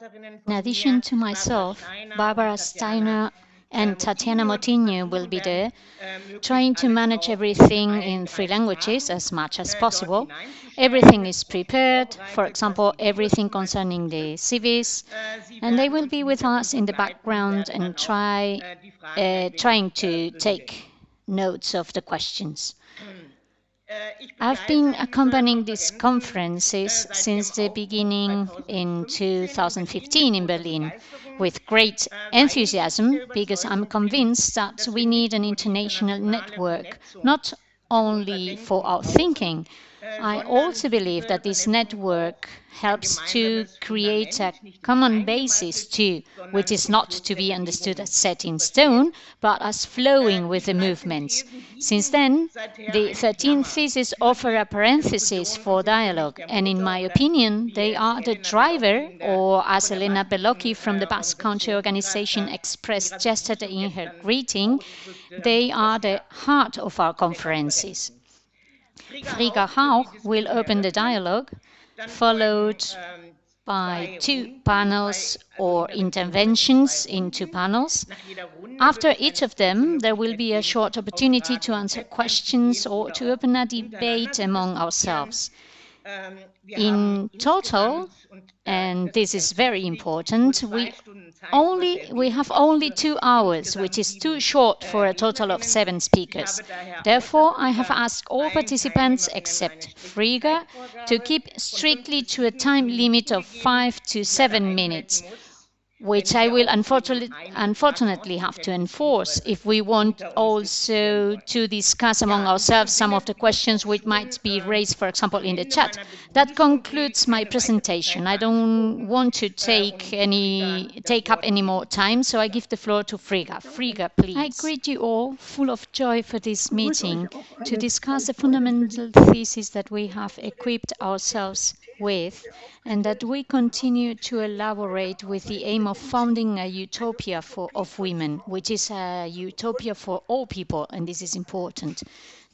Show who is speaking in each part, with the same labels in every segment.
Speaker 1: In addition to myself, Barbara Steiner and Tatiana Motinho will be there, trying to manage everything in 3 languages as much as possible. Everything is prepared, for example, everything concerning the CVs, and they will be with us in the background and trying to take notes of the questions. I've been accompanying these conferences since the beginning in 2015 in Berlin with great enthusiasm because I'm convinced that we need an international network, not only for our thinking. I also believe that this network helps to create a common basis too, which is not to be understood as set in stone, but as flowing with the movements. Since then, the 13 theses offer a parenthesis for dialogue, and in my opinion, they are the driver, or as Elena Bellocchi from the Basque Country Organization expressed yesterday in her greeting, they are the heart of our conferences. FRIGGA HAUG will open the dialogue, followed by 2 panels or interventions in 2 panels. After each of them, there will be a short opportunity to answer questions or to open a debate among ourselves. In total, and this is very important, we have only 2 hours, which is too short for a total of 7 speakers. Therefore, I have asked all participants except FRIGGA to keep strictly to a time limit of 5 to 7 minutes, which I will unfortunately have to enforce if we want also to discuss among ourselves some of the questions which might be raised, for example, in the chat. That concludes my presentation. I don't want to take up any more time, so I give the floor to FRIGGA. FRIGGA, please. I greet you all, full of joy for this meeting, to discuss the fundamental thesis that we have equipped ourselves with, and that we continue to elaborate with the aim of founding a utopia of women, which is a utopia for all people, and this is important.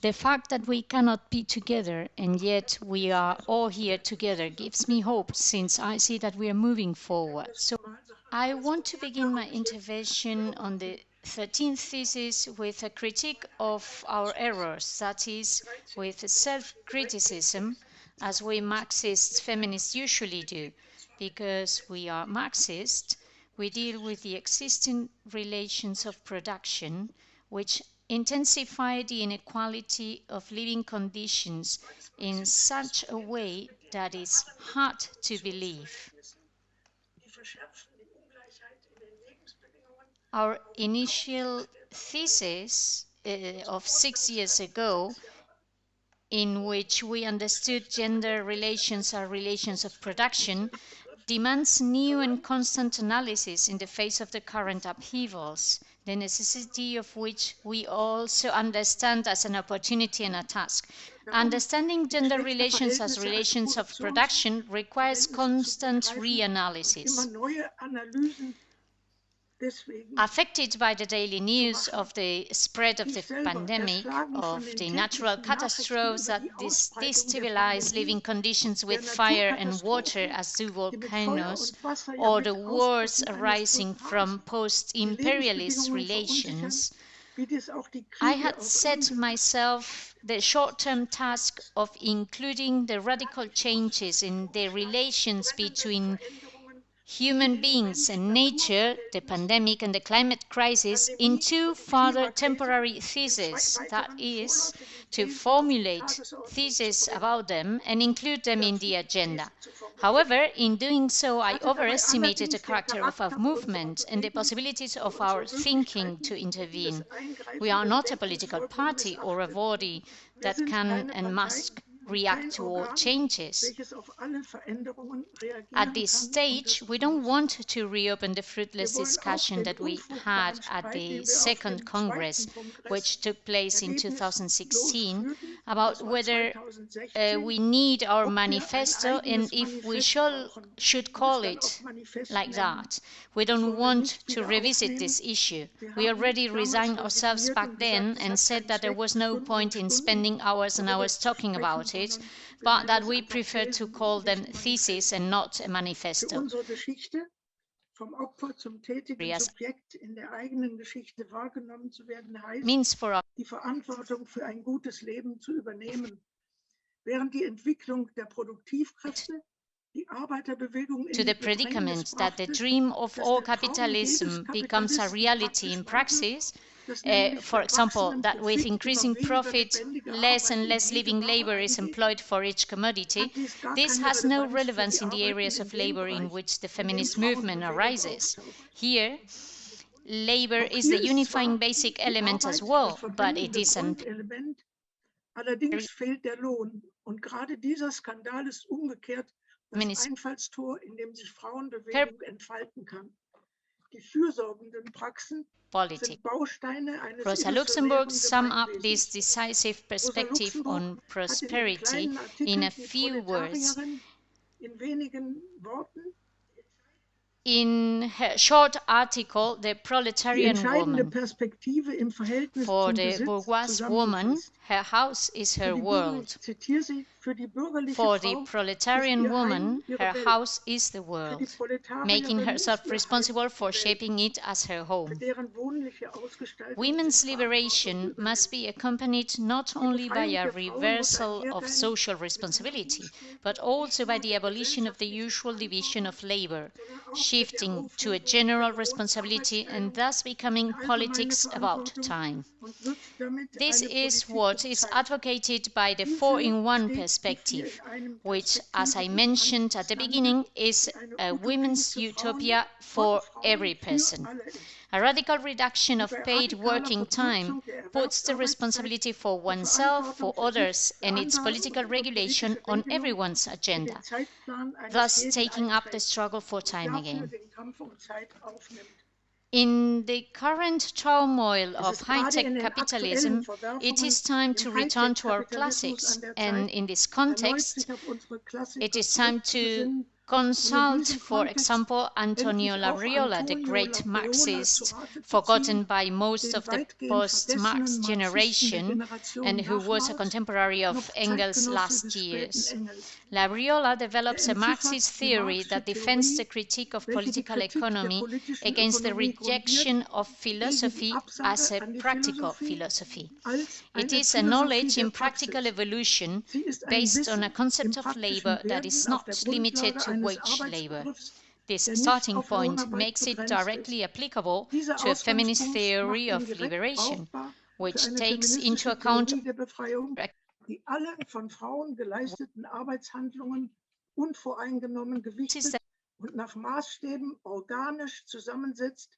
Speaker 1: The fact that we cannot be together and yet we are all here together gives me hope, since I see that we are moving forward. So I want to begin my intervention on the 13th thesis with a critique of our errors, that is, with self-criticism, as we Marxist feminists usually do. Because we are Marxist, we deal with the existing relations of production, which intensify the inequality of living conditions in such a way that is hard to believe. Our initial thesis of 6 years ago, in which we understood gender relations are relations of production, demands new and constant analysis in the face of the current upheavals, the necessity of which we also understand as an opportunity and a task. Understanding gender relations as relations of production requires constant reanalysis. Affected by the daily news of the spread of the pandemic, of the natural catastrophes that destabilize living conditions with fire and water as do volcanoes, or the wars arising from post-imperialist relations, I had set myself the short-term task of including the radical changes in the relations between human beings and nature, the pandemic and the climate crisis, in 2 further temporary theses, that is, to formulate theses about them and include them in the agenda. However, in doing so, I overestimated the character of our movement and the possibilities of our thinking to intervene. We are not a political party or a body that can and must react to all changes. At this stage, we don't want to reopen the fruitless discussion that we had at the Second Congress, which took place in 2016, about whether we need our manifesto and if we should call it like that. We don't want to revisit this issue. We already resigned ourselves back then and said that there was no point in spending hours and hours talking about it, but that we prefer to call them theses and not a manifesto. as means for our
Speaker 2: die Verantwortung für ein gutes Leben zu übernehmen, während die Entwicklung der Produktivkräfte die Arbeiterbewegung in
Speaker 1: to the
Speaker 2: die Bedrängnis
Speaker 1: predicament that the
Speaker 2: brachte,
Speaker 1: dream of
Speaker 2: dass
Speaker 1: all
Speaker 2: der Traum
Speaker 1: capitalism
Speaker 2: jedes
Speaker 1: becomes a
Speaker 2: Kapitalisten
Speaker 1: reality in
Speaker 2: praktisch wurde,
Speaker 1: praxis,
Speaker 2: dass nämlich
Speaker 1: for
Speaker 2: für
Speaker 1: example,
Speaker 2: wachsenden
Speaker 1: that with
Speaker 2: Profit
Speaker 1: increasing
Speaker 2: immer weniger
Speaker 1: profit,
Speaker 2: lebendige
Speaker 1: less
Speaker 2: Arbeit
Speaker 1: and
Speaker 2: in
Speaker 1: less
Speaker 2: jede
Speaker 1: living
Speaker 2: Ware
Speaker 1: labor is
Speaker 2: eingeht,
Speaker 1: employed for each commodity,
Speaker 2: hat dies gar
Speaker 1: this
Speaker 2: keine
Speaker 1: has no
Speaker 2: Relevanz für
Speaker 1: relevance
Speaker 2: die
Speaker 1: in the
Speaker 2: Arbeiten
Speaker 1: areas
Speaker 2: in
Speaker 1: of
Speaker 2: dem
Speaker 1: labor in
Speaker 2: Bereich,
Speaker 1: which the
Speaker 2: in dem
Speaker 1: feminist
Speaker 2: Frauen
Speaker 1: movement
Speaker 2: Bewegung
Speaker 1: arises.
Speaker 2: auftaucht.
Speaker 1: Here, labor
Speaker 2: Auch
Speaker 1: is
Speaker 2: hier
Speaker 1: the
Speaker 2: ist
Speaker 1: unifying
Speaker 2: zwar
Speaker 1: basic
Speaker 2: die
Speaker 1: element as
Speaker 2: Arbeit
Speaker 1: well,
Speaker 2: das
Speaker 1: but it
Speaker 2: verbindende
Speaker 1: isn't.
Speaker 2: Grundelement, allerdings fehlt der Lohn. Und gerade dieser Skandal ist umgekehrt das
Speaker 1: Feminist
Speaker 2: Einfallstor, in dem sich Frauenbewegung entfalten kann. Die fürsorgenden Praxen
Speaker 1: politics.
Speaker 2: sind Bausteine eines
Speaker 1: Rosa Luxemburg
Speaker 2: illusionären
Speaker 1: sum up this
Speaker 2: Gemeinwesens.
Speaker 1: decisive
Speaker 2: Rosa
Speaker 1: perspective on
Speaker 2: Luxemburg hat in dem
Speaker 1: prosperity
Speaker 2: kleinen
Speaker 1: in
Speaker 2: Artikel
Speaker 1: a
Speaker 2: Die
Speaker 1: few words.
Speaker 2: Proletarierin in wenigen Worten
Speaker 1: In her short article, The
Speaker 2: die
Speaker 1: Proletarian
Speaker 2: entscheidende
Speaker 1: Woman.
Speaker 2: Perspektive im Verhältnis
Speaker 1: For
Speaker 2: zum
Speaker 1: the
Speaker 2: Besitz
Speaker 1: bourgeoise woman,
Speaker 2: zusammengefasst.
Speaker 1: her house is her world.
Speaker 2: Ich zitiere sie, für die bürgerliche
Speaker 1: For the
Speaker 2: Frau ist
Speaker 1: proletarian
Speaker 2: ihr
Speaker 1: woman,
Speaker 2: Heim ihre
Speaker 1: her
Speaker 2: Welt.
Speaker 1: house is the
Speaker 2: Für die
Speaker 1: world, making
Speaker 2: Proletarierin
Speaker 1: herself
Speaker 2: ist ihr Heim
Speaker 1: responsible for
Speaker 2: die Welt.
Speaker 1: shaping it as her
Speaker 2: Für
Speaker 1: home.
Speaker 2: deren wohnliche Ausgestaltung
Speaker 1: Women's
Speaker 2: sie Verantwortung
Speaker 1: liberation
Speaker 2: übernimmt.
Speaker 1: must be accompanied not
Speaker 2: Die
Speaker 1: only by
Speaker 2: Befreiung
Speaker 1: a
Speaker 2: der Frauen muss
Speaker 1: reversal of
Speaker 2: einhergehen
Speaker 1: social
Speaker 2: mit einer
Speaker 1: responsibility,
Speaker 2: Umstülpung
Speaker 1: but
Speaker 2: nicht
Speaker 1: also by
Speaker 2: nur
Speaker 1: the
Speaker 2: der
Speaker 1: abolition of the
Speaker 2: gesellschaftlichen
Speaker 1: usual division of labor,
Speaker 2: sondern auch mit der
Speaker 1: shifting to a
Speaker 2: Aufhebung
Speaker 1: general
Speaker 2: der
Speaker 1: responsibility and
Speaker 2: Lohn-
Speaker 1: thus becoming
Speaker 2: eine allgemeine
Speaker 1: politics about
Speaker 2: Verantwortung
Speaker 1: time.
Speaker 2: und wird damit
Speaker 1: This
Speaker 2: eine
Speaker 1: is
Speaker 2: Politik
Speaker 1: what
Speaker 2: der
Speaker 1: is
Speaker 2: Zeit.
Speaker 1: advocated by the
Speaker 2: Diese
Speaker 1: 4-in-1
Speaker 2: steht die
Speaker 1: perspective,
Speaker 2: vier in einem
Speaker 1: which, as I
Speaker 2: Perspektive des
Speaker 1: mentioned at the
Speaker 2: Anspruchs
Speaker 1: beginning, is
Speaker 2: eine
Speaker 1: a
Speaker 2: Utopie
Speaker 1: women's
Speaker 2: für Frauen,
Speaker 1: utopia
Speaker 2: von
Speaker 1: for
Speaker 2: Frauen
Speaker 1: every
Speaker 2: für
Speaker 1: person.
Speaker 2: alle ist.
Speaker 1: A radical reduction
Speaker 2: Die
Speaker 1: of
Speaker 2: bei
Speaker 1: paid
Speaker 2: radikaler
Speaker 1: working time
Speaker 2: Verkürzung der
Speaker 1: puts the
Speaker 2: Erwerbsarbeitszeit
Speaker 1: responsibility for
Speaker 2: die
Speaker 1: oneself, for
Speaker 2: Verantwortung für
Speaker 1: others,
Speaker 2: für
Speaker 1: and its
Speaker 2: andere
Speaker 1: political
Speaker 2: und ihre
Speaker 1: regulation
Speaker 2: politische
Speaker 1: on
Speaker 2: Regelung
Speaker 1: everyone's
Speaker 2: in
Speaker 1: agenda,
Speaker 2: den Zeitplan eines
Speaker 1: thus
Speaker 2: jeden
Speaker 1: taking up the
Speaker 2: einträgt
Speaker 1: struggle for
Speaker 2: und
Speaker 1: time
Speaker 2: dafür
Speaker 1: again.
Speaker 2: den Kampf um Zeit aufnimmt.
Speaker 1: In the current turmoil
Speaker 2: Es
Speaker 1: of
Speaker 2: ist gerade
Speaker 1: high-tech
Speaker 2: in den
Speaker 1: capitalism,
Speaker 2: aktuellen
Speaker 1: it is
Speaker 2: Verwerfungen
Speaker 1: time
Speaker 2: im
Speaker 1: to return to our
Speaker 2: Hightech-Kapitalismus
Speaker 1: classics,
Speaker 2: an der
Speaker 1: and
Speaker 2: Zeit,
Speaker 1: in this
Speaker 2: erneut
Speaker 1: context,
Speaker 2: sich auf unsere Klassiker
Speaker 1: it is time to
Speaker 2: zurückzubesinnen.
Speaker 1: consult,
Speaker 2: diesem
Speaker 1: for
Speaker 2: Kontext
Speaker 1: example, Antonio
Speaker 2: endlich auch
Speaker 1: Labriola, the
Speaker 2: Antonio
Speaker 1: great
Speaker 2: Labriola
Speaker 1: Marxist,
Speaker 2: zu Rate zu
Speaker 1: forgotten
Speaker 2: ziehen,
Speaker 1: by most
Speaker 2: den
Speaker 1: of the
Speaker 2: weitgehend
Speaker 1: post-Marx
Speaker 2: vergessenen Marxisten der
Speaker 1: generation
Speaker 2: Generation
Speaker 1: and who
Speaker 2: nach
Speaker 1: was a
Speaker 2: Marx,
Speaker 1: contemporary of
Speaker 2: noch
Speaker 1: Engels
Speaker 2: Zeitgenosse
Speaker 1: last
Speaker 2: des späten
Speaker 1: years.
Speaker 2: Engels.
Speaker 1: Labriola
Speaker 2: Er
Speaker 1: develops a
Speaker 2: entziffert
Speaker 1: Marxist
Speaker 2: die
Speaker 1: theory that
Speaker 2: marxische
Speaker 1: defends the
Speaker 2: Theorie,
Speaker 1: critique of
Speaker 2: welche die
Speaker 1: political
Speaker 2: Kritik der
Speaker 1: economy
Speaker 2: politischen
Speaker 1: against the
Speaker 2: Ökonomie grundiert,
Speaker 1: rejection of
Speaker 2: gegen die
Speaker 1: philosophy as
Speaker 2: Absage
Speaker 1: a
Speaker 2: an die
Speaker 1: practical
Speaker 2: Philosophie
Speaker 1: philosophy.
Speaker 2: als
Speaker 1: It
Speaker 2: eine
Speaker 1: is a
Speaker 2: Philosophie
Speaker 1: knowledge
Speaker 2: der
Speaker 1: in practical
Speaker 2: Praxis.
Speaker 1: evolution
Speaker 2: Sie ist ein
Speaker 1: based on a
Speaker 2: Wissen im
Speaker 1: concept of
Speaker 2: praktischen
Speaker 1: labor that is
Speaker 2: Werden auf der
Speaker 1: not limited
Speaker 2: Grundlage
Speaker 1: to
Speaker 2: eines
Speaker 1: wage labor.
Speaker 2: Arbeitsbegriffs,
Speaker 1: This
Speaker 2: der nicht
Speaker 1: starting
Speaker 2: auf
Speaker 1: point
Speaker 2: Lohnarbeit
Speaker 1: makes it
Speaker 2: begrenzt
Speaker 1: directly
Speaker 2: ist.
Speaker 1: applicable
Speaker 2: Dieser
Speaker 1: to a feminist
Speaker 2: Ausgangspunkt
Speaker 1: theory
Speaker 2: macht ihn
Speaker 1: of
Speaker 2: direkt
Speaker 1: liberation,
Speaker 2: brauchbar für
Speaker 1: which
Speaker 2: eine
Speaker 1: takes into
Speaker 2: feministische
Speaker 1: account
Speaker 2: Theorie der Befreiung, die alle von Frauen geleisteten Arbeitshandlungen unvoreingenommen gewichtet und nach Maßstäben organisch zusammensetzt,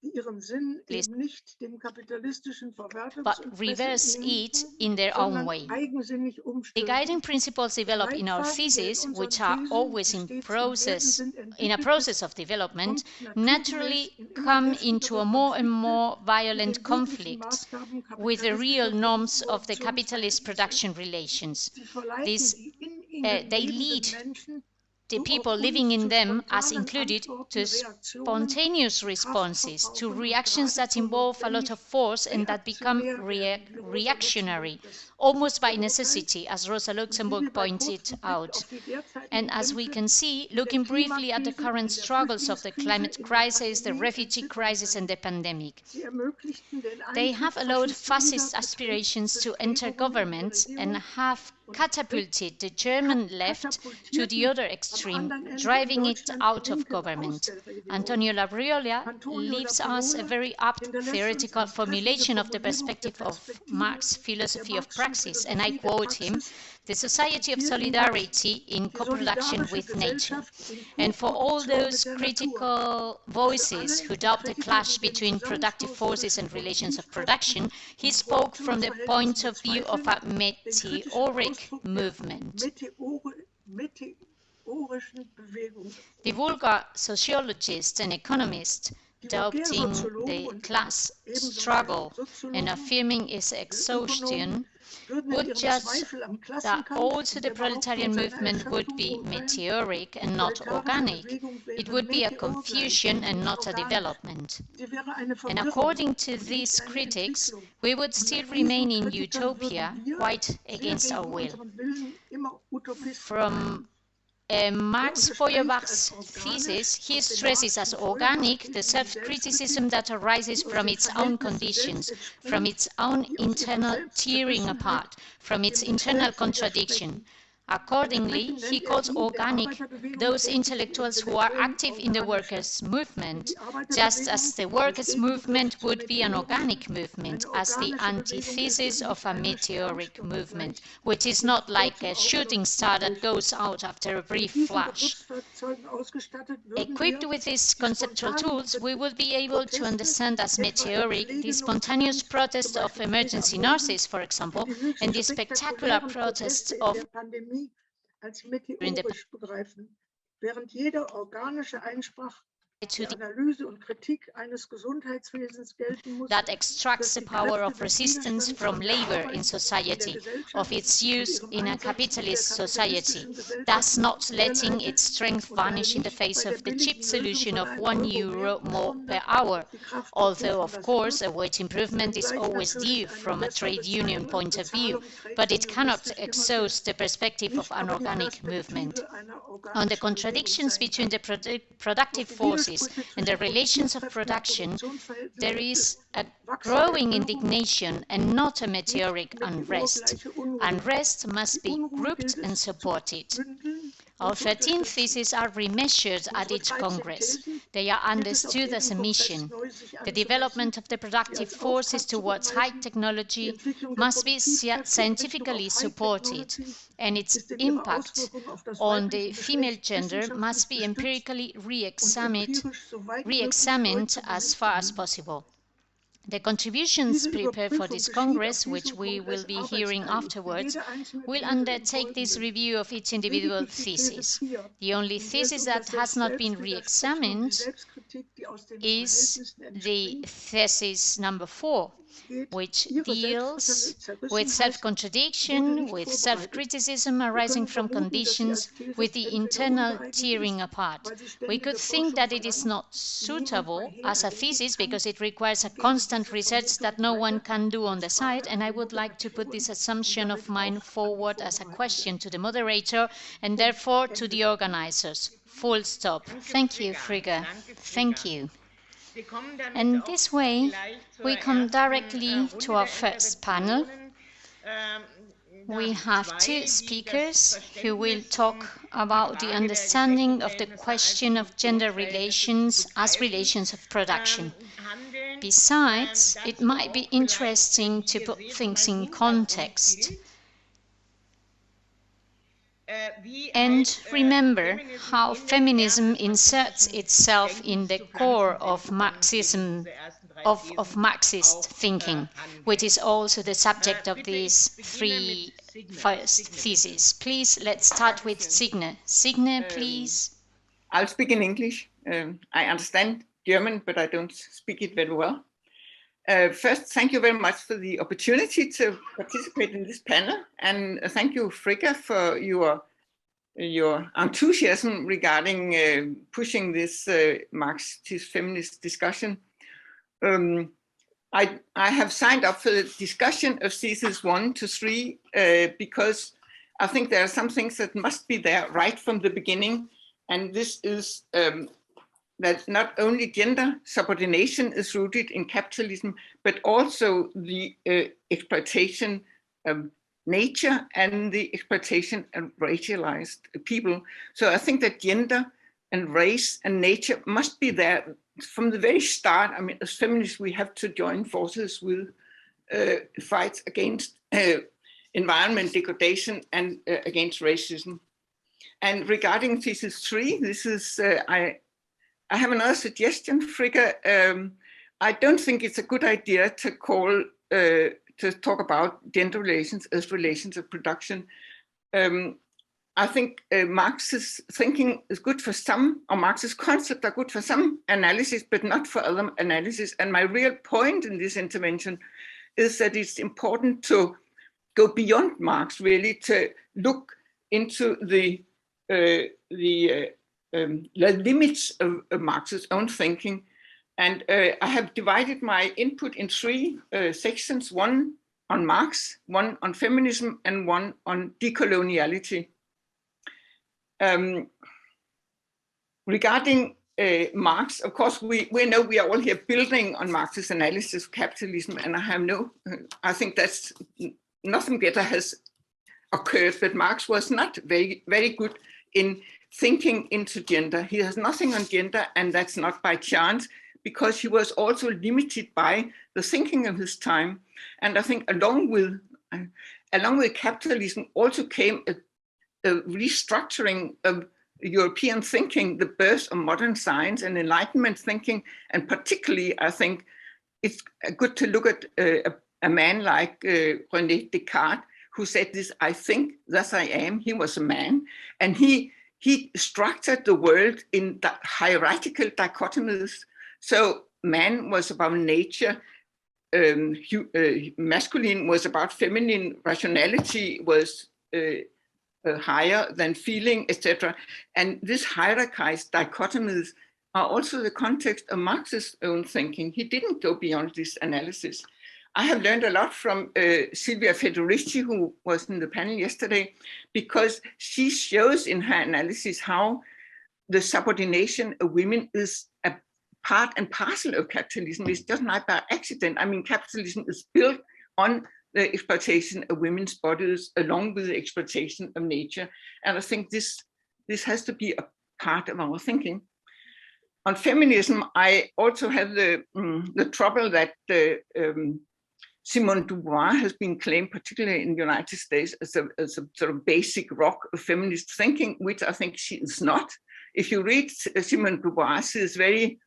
Speaker 2: die ihren Sinn eben nicht dem kapitalistischen
Speaker 1: but
Speaker 2: Verwertungsinteresse
Speaker 1: reverse
Speaker 2: entnehmen,
Speaker 1: it in their own
Speaker 2: sondern
Speaker 1: way.
Speaker 2: eigensinnig
Speaker 1: The
Speaker 2: umstülpen.
Speaker 1: guiding principles developed in our
Speaker 2: Leitfaden, der in
Speaker 1: thesis,
Speaker 2: unseren
Speaker 1: which are
Speaker 2: Thesen,
Speaker 1: always
Speaker 2: die
Speaker 1: in
Speaker 2: stets im Werden sind,
Speaker 1: a
Speaker 2: entwickelt
Speaker 1: process
Speaker 2: ist,
Speaker 1: of development,
Speaker 2: kommt
Speaker 1: naturally
Speaker 2: naturgemäß in immer
Speaker 1: come
Speaker 2: heftigere
Speaker 1: into a more and
Speaker 2: Konflikte
Speaker 1: more
Speaker 2: mit
Speaker 1: violent
Speaker 2: den wirklichen
Speaker 1: conflict
Speaker 2: Maßgaben
Speaker 1: with the real
Speaker 2: kapitalistischer
Speaker 1: norms of the capitalist
Speaker 2: Produktionsverhältnisse.
Speaker 1: production relations.
Speaker 2: Sie verleiten
Speaker 1: This,
Speaker 2: die in ihnen
Speaker 1: they
Speaker 2: lebenden
Speaker 1: lead
Speaker 2: Menschen
Speaker 1: the
Speaker 2: so
Speaker 1: people
Speaker 2: auf
Speaker 1: living
Speaker 2: uns
Speaker 1: in
Speaker 2: zu
Speaker 1: them, as
Speaker 2: spontanen
Speaker 1: included,
Speaker 2: Antworten,
Speaker 1: to
Speaker 2: Reaktionen,
Speaker 1: spontaneous
Speaker 2: die Kraft
Speaker 1: responses, to
Speaker 2: verbrauchen und
Speaker 1: reactions that
Speaker 2: geradezu
Speaker 1: involve a lot of
Speaker 2: notwendig
Speaker 1: force and that become
Speaker 2: reaktionär werden, wie Rosa
Speaker 1: reactionary,
Speaker 2: Luxemburg das
Speaker 1: almost by
Speaker 2: beurteilt.
Speaker 1: necessity, as Rosa
Speaker 2: Und wie
Speaker 1: Luxemburg
Speaker 2: wir bei
Speaker 1: pointed
Speaker 2: kurzem Blick
Speaker 1: out.
Speaker 2: auf die derzeitigen
Speaker 1: And as we
Speaker 2: Kämpfe
Speaker 1: can see,
Speaker 2: in der
Speaker 1: looking briefly at the
Speaker 2: Klimakrise,
Speaker 1: current
Speaker 2: in der
Speaker 1: struggles of the
Speaker 2: Flüchtlingskrise,
Speaker 1: climate
Speaker 2: in der
Speaker 1: crisis, the
Speaker 2: Pandemie
Speaker 1: refugee
Speaker 2: entziffern
Speaker 1: crisis, and
Speaker 2: können.
Speaker 1: the pandemic,
Speaker 2: Sie ermöglichten den
Speaker 1: they
Speaker 2: Eintritt
Speaker 1: have allowed fascist
Speaker 2: faschistoider
Speaker 1: aspirations to enter
Speaker 2: Bestrebungen in die
Speaker 1: governments and
Speaker 2: Regierung
Speaker 1: have
Speaker 2: und
Speaker 1: catapulted the German left to the
Speaker 2: katapultierten
Speaker 1: other
Speaker 2: am
Speaker 1: extreme,
Speaker 2: anderen Ende in
Speaker 1: driving it
Speaker 2: Deutschland
Speaker 1: out
Speaker 2: die
Speaker 1: of
Speaker 2: Linken aus
Speaker 1: government.
Speaker 2: der Regierung.
Speaker 1: Antonio Labriola
Speaker 2: Antonio
Speaker 1: leaves us a
Speaker 2: Labriola
Speaker 1: very apt
Speaker 2: hinterlässt uns
Speaker 1: theoretical
Speaker 2: als treffende
Speaker 1: formulation of the
Speaker 2: Formulierung der
Speaker 1: perspective of
Speaker 2: Perspektive
Speaker 1: Marx's
Speaker 2: der
Speaker 1: philosophy of
Speaker 2: Marxischen
Speaker 1: praxis, and I
Speaker 2: Philosophie der
Speaker 1: quote him,
Speaker 2: Praxis,
Speaker 1: the society of
Speaker 2: hier in
Speaker 1: solidarity in
Speaker 2: die
Speaker 1: co-production
Speaker 2: solidarische
Speaker 1: with nature.
Speaker 2: Gesellschaft in
Speaker 1: And for all
Speaker 2: Co-Produktion
Speaker 1: those
Speaker 2: mit der Natur.
Speaker 1: critical
Speaker 2: Für
Speaker 1: voices
Speaker 2: alle,
Speaker 1: who
Speaker 2: die
Speaker 1: doubt the
Speaker 2: kritisieren
Speaker 1: clash
Speaker 2: den
Speaker 1: between productive
Speaker 2: Zusammenstoß
Speaker 1: forces
Speaker 2: zwischen
Speaker 1: and relations of
Speaker 2: Produktivkräften
Speaker 1: production, he
Speaker 2: und
Speaker 1: spoke from the point
Speaker 2: Produktionsverhältnissen
Speaker 1: of view of
Speaker 2: bezweifeln,
Speaker 1: a
Speaker 2: den kritischen
Speaker 1: meteoric
Speaker 2: Ausdruck der
Speaker 1: movement.
Speaker 2: meteorischen Bewegung.
Speaker 1: The vulgar sociologists and economists
Speaker 2: Die
Speaker 1: doubting
Speaker 2: Vulgärsoziologen
Speaker 1: the
Speaker 2: und
Speaker 1: class
Speaker 2: ebenso
Speaker 1: struggle
Speaker 2: Soziologen,
Speaker 1: and affirming its exhaustion
Speaker 2: würden mit
Speaker 1: would
Speaker 2: ihrem
Speaker 1: judge
Speaker 2: Zweifel am
Speaker 1: that
Speaker 2: Klassenkampf
Speaker 1: also
Speaker 2: und
Speaker 1: the
Speaker 2: der
Speaker 1: proletarian
Speaker 2: Behauptung seiner
Speaker 1: movement would
Speaker 2: Erschöpfung
Speaker 1: be
Speaker 2: urteilen,
Speaker 1: meteoric
Speaker 2: die
Speaker 1: and not
Speaker 2: proletarische
Speaker 1: organic.
Speaker 2: Bewegung
Speaker 1: It
Speaker 2: wäre
Speaker 1: would be a
Speaker 2: meteorgleich,
Speaker 1: confusion and
Speaker 2: nicht
Speaker 1: not a
Speaker 2: organisch.
Speaker 1: development.
Speaker 2: Sie wäre eine
Speaker 1: And
Speaker 2: Verwirrung
Speaker 1: according to
Speaker 2: und
Speaker 1: these
Speaker 2: nicht eine
Speaker 1: critics,
Speaker 2: Entwicklung.
Speaker 1: we would
Speaker 2: Und
Speaker 1: still
Speaker 2: nach diesen
Speaker 1: remain in
Speaker 2: Kritikern
Speaker 1: utopia
Speaker 2: würden wir
Speaker 1: quite
Speaker 2: sehr
Speaker 1: against our
Speaker 2: gegen
Speaker 1: will.
Speaker 2: unseren Willen immer Utopisten
Speaker 1: From
Speaker 2: bleiben.
Speaker 1: Max Feuerbach's thesis, he stresses as organic the self-criticism that arises from its own conditions, from its own internal tearing apart, from its internal contradiction. Accordingly, he calls organic those intellectuals who are active in the workers' movement, just as the workers' movement would be an organic movement, as the antithesis of a meteoric movement, which is not like a shooting star that goes out after a brief flash. Equipped with these conceptual tools, we will be able to understand as meteoric the spontaneous protest of emergency nurses, for example, and the spectacular protest of
Speaker 2: als meteorisch begreifen, während jeder organische Einspruch der Analyse und Kritik eines Gesundheitswesens gelten muss,
Speaker 1: that extracts the power of resistance from labor in society, of its use in a capitalist society, thus not letting its strength vanish in the face of the cheap solution of €1 more per hour, although of course a wage improvement is always due from a trade union point of view, but it cannot exhaust the perspective of an organic movement. On the contradictions between the productive forces and the relations of production, there is a growing indignation and not a meteoric unrest. Unrest must be grouped and supported. Our 13 theses are remeasured at each Congress. They are understood as a mission. The development of the productive forces towards high technology must be scientifically supported, and its impact on the female gender must be empirically re-examined as far as possible. The contributions prepared for this Congress, which we will be hearing afterwards, will undertake this review of each individual thesis. The only thesis that has not been re-examined is the thesis number 4, which deals with self-contradiction, with self-criticism arising from conditions, with the internal tearing apart. We could think that it is not suitable as a thesis because it requires a constant research that no one can do on the side, and I would like to put this assumption of mine forward as a question to the moderator and therefore to the organizers. Full stop. Thank you, Frigga. Thank you. And this way, we come directly to our first panel. We have 2 speakers who will talk about the understanding of the question of gender relations as relations of production. Besides, it might be interesting to put things in context and remember how feminism inserts itself in the core of Marxism, of Marxist thinking, which is also the subject of these 3 first theses. Please, let's start with Signe. Signe, please.
Speaker 3: I'll speak in English. I understand German, but I don't speak it very well. First, thank you very much for the opportunity to participate in this panel, and thank you, Frigga, for your enthusiasm regarding pushing this Marxist feminist discussion. I have signed up for the discussion of theses 1 to 3 because I think there are some things that must be there right from the beginning, and this is that not only gender subordination is rooted in capitalism, but also the exploitation of nature and the exploitation of racialized people. So I think that gender and race and nature must be there from the very start. I mean, as feminists, we have to join forces with fights against environment degradation and against racism. And regarding thesis 3, this is, I have another suggestion, Frigga. I don't think it's a good idea to call, to talk about gender relations as relations of production. I think Marxist thinking is good for some, or Marxist concepts are good for some analysis, but not for other analysis. And my real point in this intervention is that it's important to go beyond Marx, really, to look into the limits of Marx's own thinking. And I have divided my input in 3 sections, 1 on Marx, 1 on feminism, and 1 on decoloniality. Regarding Marx, of course, we know we are all here building on Marx's analysis of capitalism, and I think that's nothing better has occurred, but Marx was not very, very good in thinking into gender. He has nothing on gender, and that's not by chance, because he was also limited by the thinking of his time. And I think along with capitalism also came a restructuring of European thinking, the birth of modern science and Enlightenment thinking. And particularly, I think it's good to look at a man like René Descartes, who said this, I think, thus I am. He was a man. And he structured the world in hierarchical dichotomies. So man was about nature, masculine was about feminine, rationality was higher than feeling, etc. And this hierarchized dichotomies are also the context of Marx's own thinking. He didn't go beyond this analysis. I have learned a lot from Silvia Federici, who was in the panel yesterday, because she shows in her analysis how the subordination of women is a part and parcel of capitalism. It's just not by accident. I mean, capitalism is built on the exploitation of women's bodies along with the exploitation of nature. And I think this has to be a part of our thinking. On feminism, I also have the trouble that Simone de Beauvoir has been claimed, particularly in the United States, as a sort of basic rock of feminist thinking, which I think she is not. If you read Simone de Beauvoir, she is very,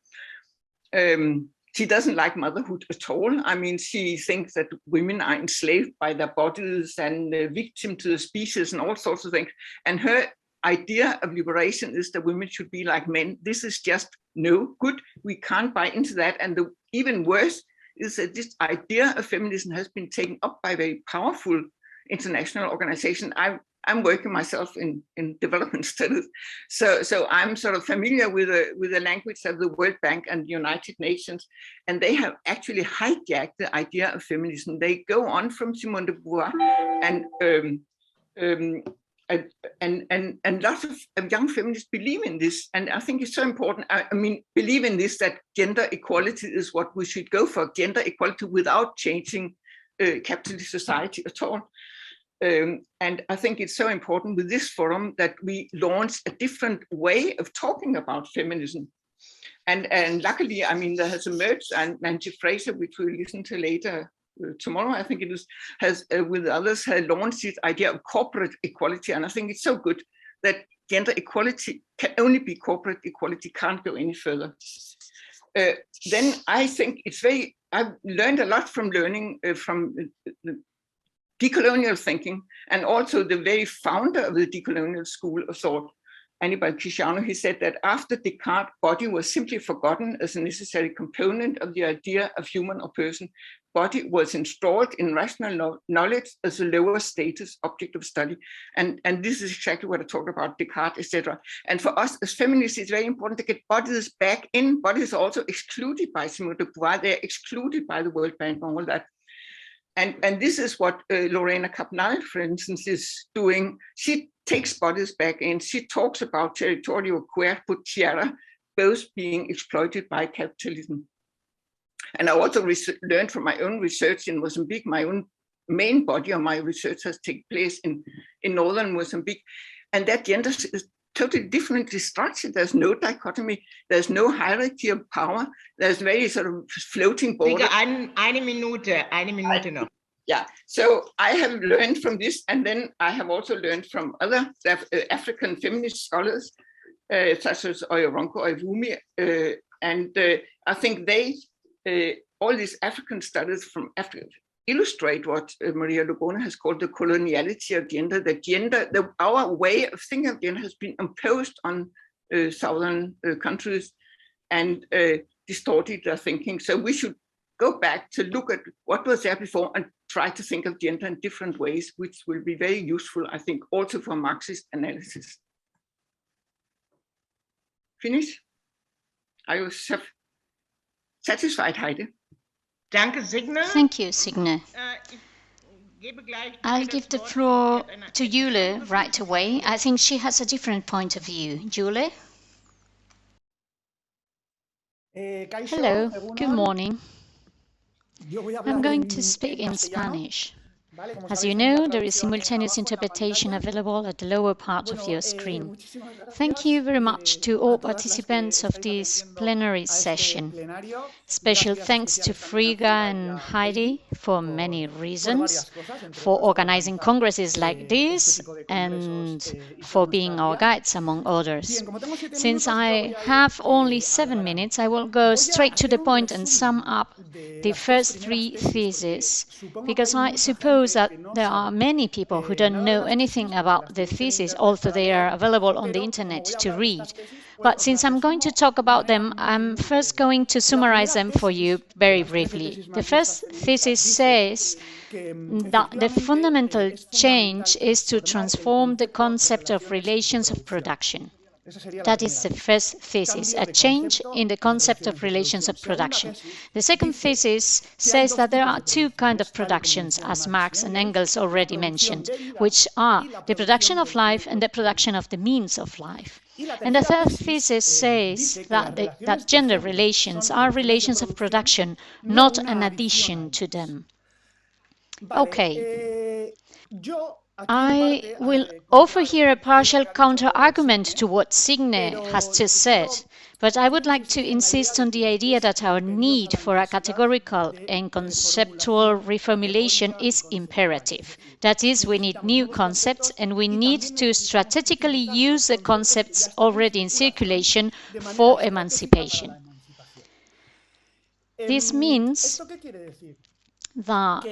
Speaker 3: she doesn't like motherhood at all. I mean, she thinks that women are enslaved by their bodies and victim to the species and all sorts of things. And her idea of liberation is that women should be like men. This is just no good. We can't buy into that. And the even worse is that this idea of feminism has been taken up by very powerful international organizations. I'm working myself in development studies, so I'm sort of familiar with the language of the World Bank and the United Nations, and they have actually hijacked the idea of feminism. They go on from Simone de Beauvoir, and lots of young feminists believe in this, and I think it's so important. I mean, believe in this, that gender equality is what we should go for, gender equality without changing capitalist society at all. And I think it's so important with this forum that we launch a different way of talking about feminism. And luckily, I mean, there has emerged, and Nancy Fraser, which we'll listen to later tomorrow, I think it is, has with others has launched this idea of corporate equality. And I think it's so good that gender equality can only be corporate equality, can't go any further. Then I think it's very, I've learned a lot from learning from the decolonial thinking, and also the very founder of the decolonial school of thought, Annibal Quijano. He said that after Descartes, body was simply forgotten as a necessary component of the idea of human or person. Body was installed in rational knowledge as a lower status object of study. And this is exactly what I talked about, Descartes, etc. And for us as feminists, it's very important to get bodies back in. Bodies are also excluded by Simone de Beauvoir. They're excluded by the World Bank and all that. And this is what Lorena Capnal, for instance, is doing. She takes bodies back in. She talks about territorial cuerpo tierra, both being exploited by capitalism. And I also learned from my own research in Mozambique. My own main body of my research has taken place in northern Mozambique. And that gender is totally differently structured. There's no dichotomy. There's no hierarchy of power. There's very sort of floating border.
Speaker 4: Eine Minute noch.
Speaker 3: Yeah, so I have learned from this, and then I have also learned from other African feminist scholars, such as Oyoronko Oivumi, and I think they, all these African studies from Africa, illustrate what Maria Lugona has called the coloniality of gender. The gender, our way of thinking of gender has been imposed on southern countries and distorted their thinking. So we should go back to look at what was there before and try to think of gender in different ways, which will be very useful, I think, also for Marxist analysis. Finish? Are you satisfied, Heidi?
Speaker 4: Danke, Signe.
Speaker 1: Thank you, Signe. I'll give the floor to Jule right away. I think she has a different point of view. Jule? Hello, good morning. I'm going to speak in Spanish. As you know, there is simultaneous interpretation available at the lower part of your screen. Thank you very much to all participants of this plenary session. Special thanks to FRIGGA and HEIDI for many reasons, for organizing congresses like this, and for being our guides, among others. Since I have only 7 minutes, I will go straight to the point and sum up the first 3 theses, because I suppose that there are many people who don't know anything about the theses, although they are available on the internet to read. But since I'm going to talk about them, I'm first going to summarize them for you very briefly. The first thesis says that the fundamental change is to transform the concept of relations of production. That is the first thesis, a change in the concept of relations of production. The second thesis says that there are 2 kinds of productions, as Marx and Engels already mentioned, which are the production of life and the production of the means of life. And the third thesis says that gender relations are relations of production, not an addition to them. Okay. I will offer here a partial counter-argument to what SIGNE has just said, but I would like to insist on the idea that our need for a categorical and conceptual reformulation is imperative. That is, we need new concepts, and we need to strategically use the concepts already in circulation for emancipation. This means that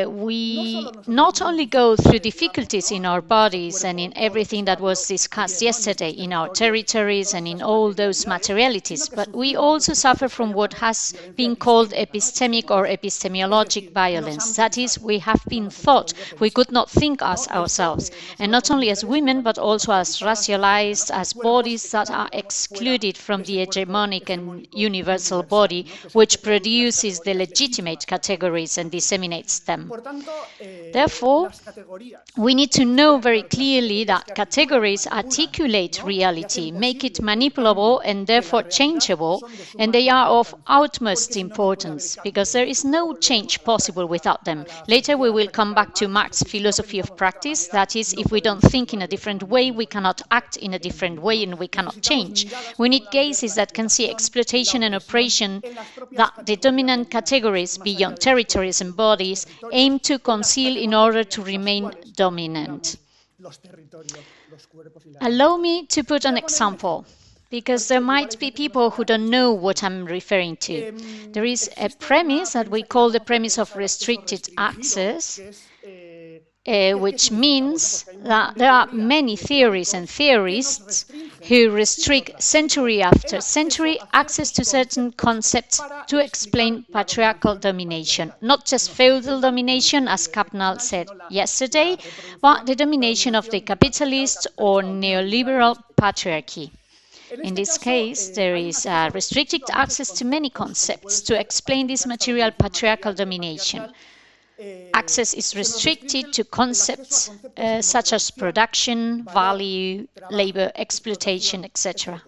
Speaker 1: we not only go through difficulties in our bodies and in everything that was discussed yesterday, in our territories and in all those materialities, but we also suffer from what has been called epistemic or epistemologic violence. That is, we have been thought we could not think as ourselves, and not only as women, but also as racialized, as bodies that are excluded from the hegemonic and universal body, which produces the legitimate categories and disseminates them. Therefore, we need to know very clearly that categories articulate reality, make it manipulable and therefore changeable, and they are of utmost importance, because there is no change possible without them. Later we will come back to Marx's philosophy of practice, that is, if we don't think in a different way, we cannot act in a different way and we cannot change. We need gazes that can see exploitation and oppression that the dominant categories beyond territories and bodies aim to conceal in order to remain dominant. Allow me to put an example, because there might be people who don't know what I'm referring to. There is a premise that we call the premise of restricted access, which means that there are many theories and theorists who restrict century after century access to certain concepts to explain patriarchal domination. Not just feudal domination, as Kapnal said yesterday, but the domination of the capitalist or neoliberal patriarchy. In this case, there is restricted access to many concepts to explain this material patriarchal domination. Access is restricted to concepts such as production, value, labor, exploitation, etc.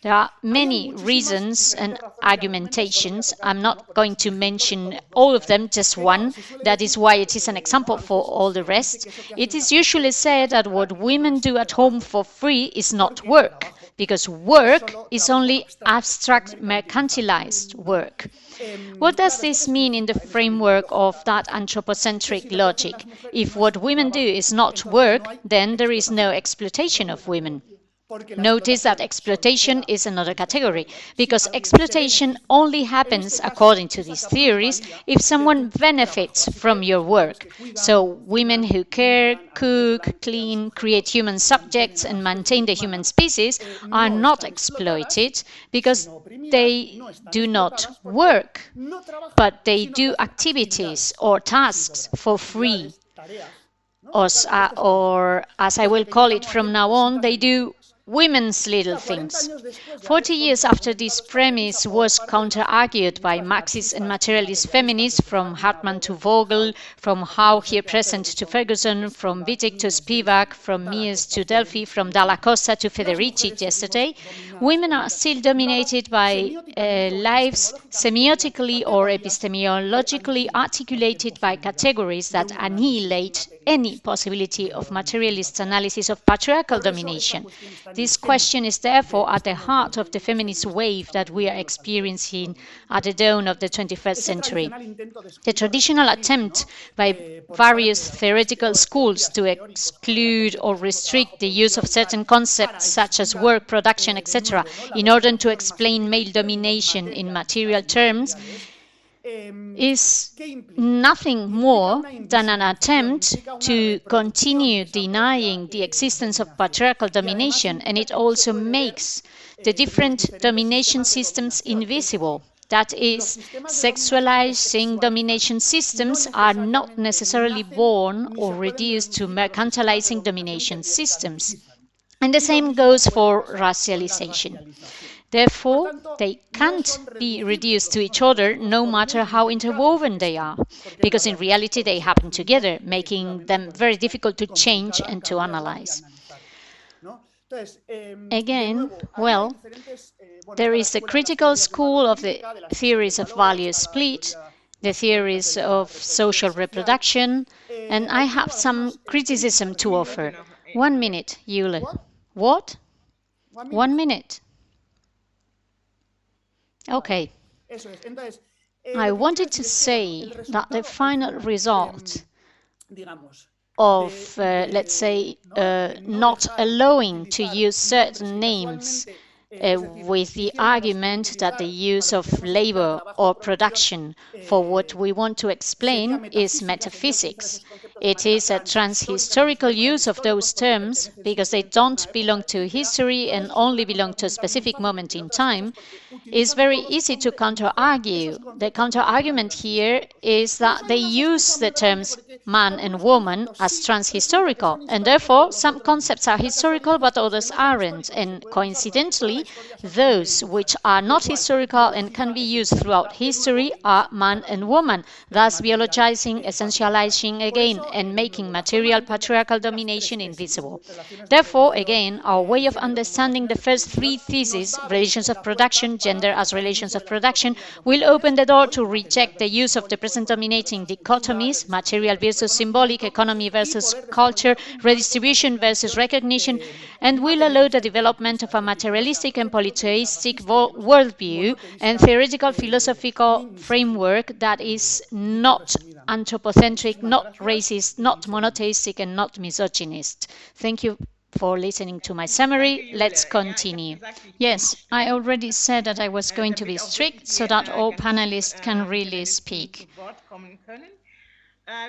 Speaker 1: There are many reasons and argumentations. I'm not going to mention all of them, just one. That is why it is an example for all the rest. It is usually said that what women do at home for free is not work, because work is only abstract, mercantilized work. What does this mean in the framework of that anthropocentric logic? If what women do is not work, then there is no exploitation of women. Notice that exploitation is another category, because exploitation only happens, according to these theories, if someone benefits from your work. So women who care, cook, clean, create human subjects and maintain the human species are not exploited because they do not work, but they do activities or tasks for free. Or as I will call it from now on, they do women's little things. 40 years after this premise was counter-argued by Marxist and materialist feminists from Hartmann to Vogel, from HAUG here present to Ferguson, from Wittig to Spivak, from Mies to Delphi, from Dalla Costa to Federici yesterday, women are still dominated by lives semiotically or epistemologically articulated by categories that annihilate any possibility of materialist analysis of patriarchal domination. This question is therefore at the heart of the feminist wave that we are experiencing at the dawn of the 21st century. The traditional attempt by various theoretical schools to exclude or restrict the use of certain concepts such as work, production, etc., in order to explain male domination in material terms is nothing more than an attempt to continue denying the existence of patriarchal domination, and it also makes the different domination systems invisible. That is, sexualizing domination systems are not necessarily born or reduced to mercantilizing domination systems. And the same goes for racialization. Therefore, they can't be reduced to each other no matter how interwoven they are, because in reality they happen together, making them very difficult to change and to analyze. Again, well, there is the critical school of the theories of value split, the theories of social reproduction, and I have some criticism to offer. 1 minute, Jule. What? 1 minute. Okay. I wanted to say that the final result of, let's say, not allowing to use certain names with the argument that the use of labor or production for what we want to explain is metaphysics. It is a transhistorical use of those terms because they don't belong to history and only belong to a specific moment in time. It's very easy to counter-argue. The counter-argument here is that they use the terms man and woman as transhistorical, and therefore some concepts are historical but others aren't, and coincidentally those which are not historical and can be used throughout history are man and woman, thus biologizing, essentializing again, and making material patriarchal domination invisible. Therefore, again, our way of understanding the first three theses, relations of production, gender as relations of production, will open the door to reject the use of the present dominating dichotomies, material versus symbolic, economy versus culture, redistribution versus recognition, and will allow the development of a materialistic and polytheistic worldview and theoretical philosophical framework that is not anthropocentric, not racist, not monotheistic, and not misogynist. Thank you for listening to my summary. Let's continue. Yes, I already said that I was going to be strict so that all panelists can really speak.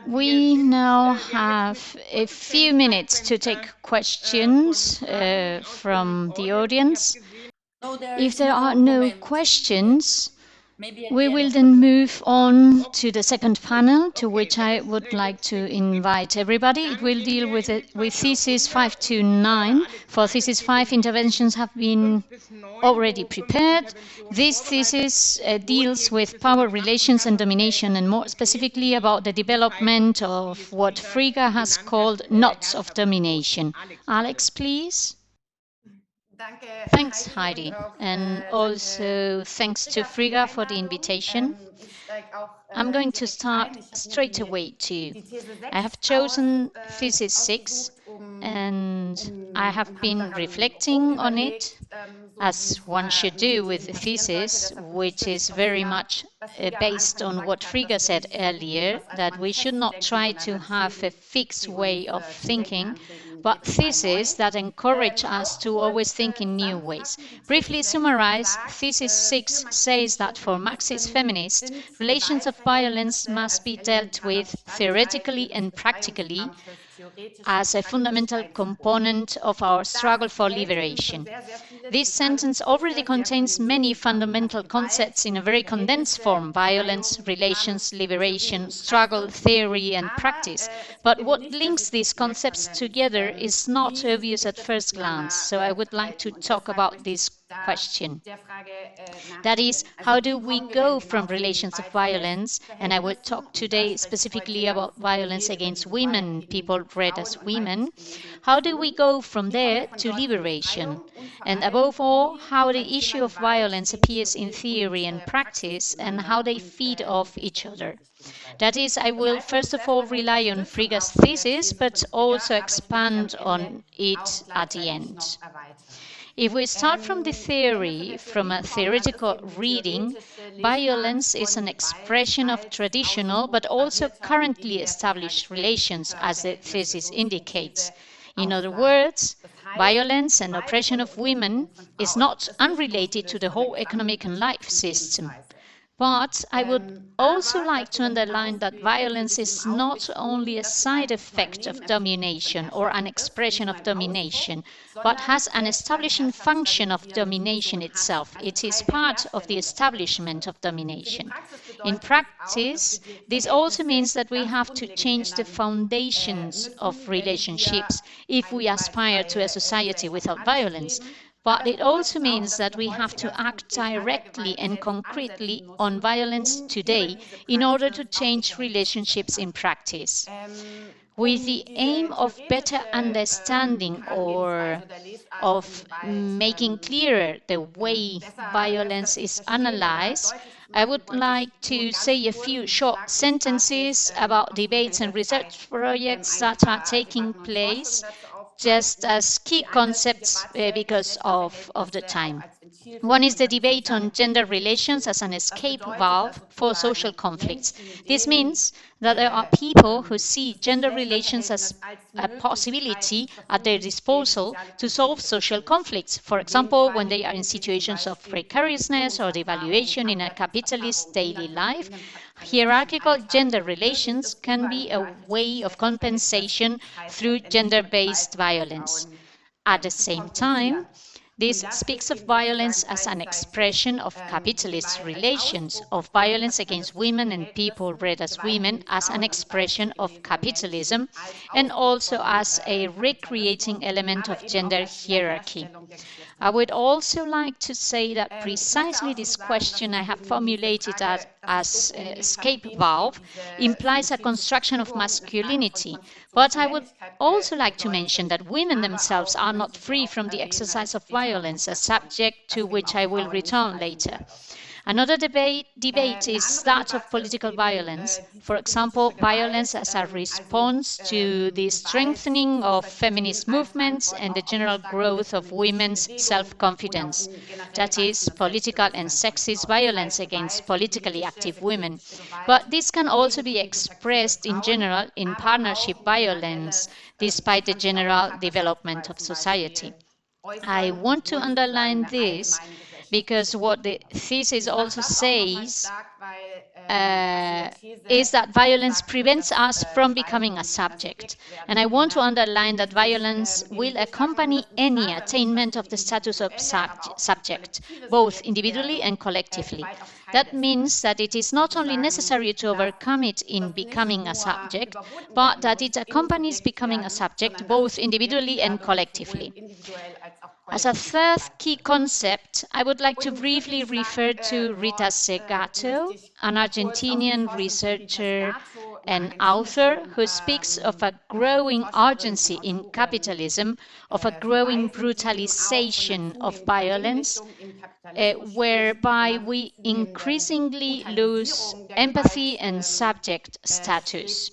Speaker 1: We now have a few minutes to take questions from the audience. If there are no questions, we will then move on to the second panel, to which I would like to invite everybody. It will deal with thesis 5 to 9. For thesis 5, interventions have been already prepared. This thesis deals with power relations and domination, and more specifically about the development of what FRIGGA has called knots of domination. Alex, please. Thanks, Heidi, and also thanks to FRIGGA for the invitation. I'm going to start straight away too. I have chosen thesis 6 and I have been reflecting on it, as one should do with a thesis, which is very much based on what FRIGGA said earlier, that we should not try to have a fixed way of thinking, but theses that encourage us to always think in new ways. Briefly summarized, thesis 6 says that for Marxist feminists, relations of violence must be dealt with theoretically and practically, as a fundamental component of our struggle for liberation. This sentence already contains many fundamental concepts in a very condensed form: violence, relations, liberation, struggle, theory, and practice. But what links these concepts together is not obvious at first glance, so I would like to talk about this question. That is, how do we go from relations of violence, and I will talk today specifically about violence against women, people read as women, how do we go from there to liberation? And above all, how the issue of violence appears in theory and practice, and how they feed off each other. That is, I will first of all rely on Frigga's thesis, but also expand on it at the end. If we start from the theory, from a theoretical reading, violence is an expression of traditional but also currently established relations, as the thesis indicates. In other words, violence and oppression of women is not unrelated to the whole economic and life system. But I would also like to underline that violence is not only a side effect of domination or an expression of domination, but has an establishing function of domination itself. It is part of the establishment of domination. In practice, this also means that we have to change the foundations of relationships if we aspire to a society without violence. But it also means that we have to act directly and concretely on violence today in order to change relationships in practice. With the aim of better understanding or of making clearer the way violence is analyzed, I would like to say a few short sentences about debates and research projects that are taking place, just as key concepts because of the time. One is the debate on gender relations as an escape valve for social conflicts. This means that there are people who see gender relations as a possibility at their disposal to solve social conflicts. For example, when they are in situations of precariousness or devaluation in a capitalist daily life, hierarchical gender relations can be a way of compensation through gender-based violence. At the same time, this speaks of violence as an expression of capitalist relations, of violence against women and people read as women as an expression of capitalism, and also as a recreating element of gender hierarchy. I would also like to say that precisely this question I have formulated as escape valve implies a construction of masculinity, but I would also like to mention that women themselves are not free from the exercise of violence, a subject to which I will return later. Another debate is that of political violence. For example, violence as a response to the strengthening of feminist movements and the general growth of women's self-confidence. That is, political and sexist violence against politically active women. But this can also be expressed in general in partnership violence, despite the general development of society. I want to underline this because what the thesis also says is that violence prevents us from becoming a subject. And I want to underline that violence will accompany any attainment of the status of subject, both individually and collectively. That means that it is not only necessary to overcome it in becoming a subject, but that it accompanies becoming a subject both individually and collectively. As a third key concept, I would like to briefly refer to Rita Segato, an Argentinian researcher and author who speaks of a growing urgency in capitalism, of a growing brutalization of violence, whereby we increasingly lose empathy and subject status.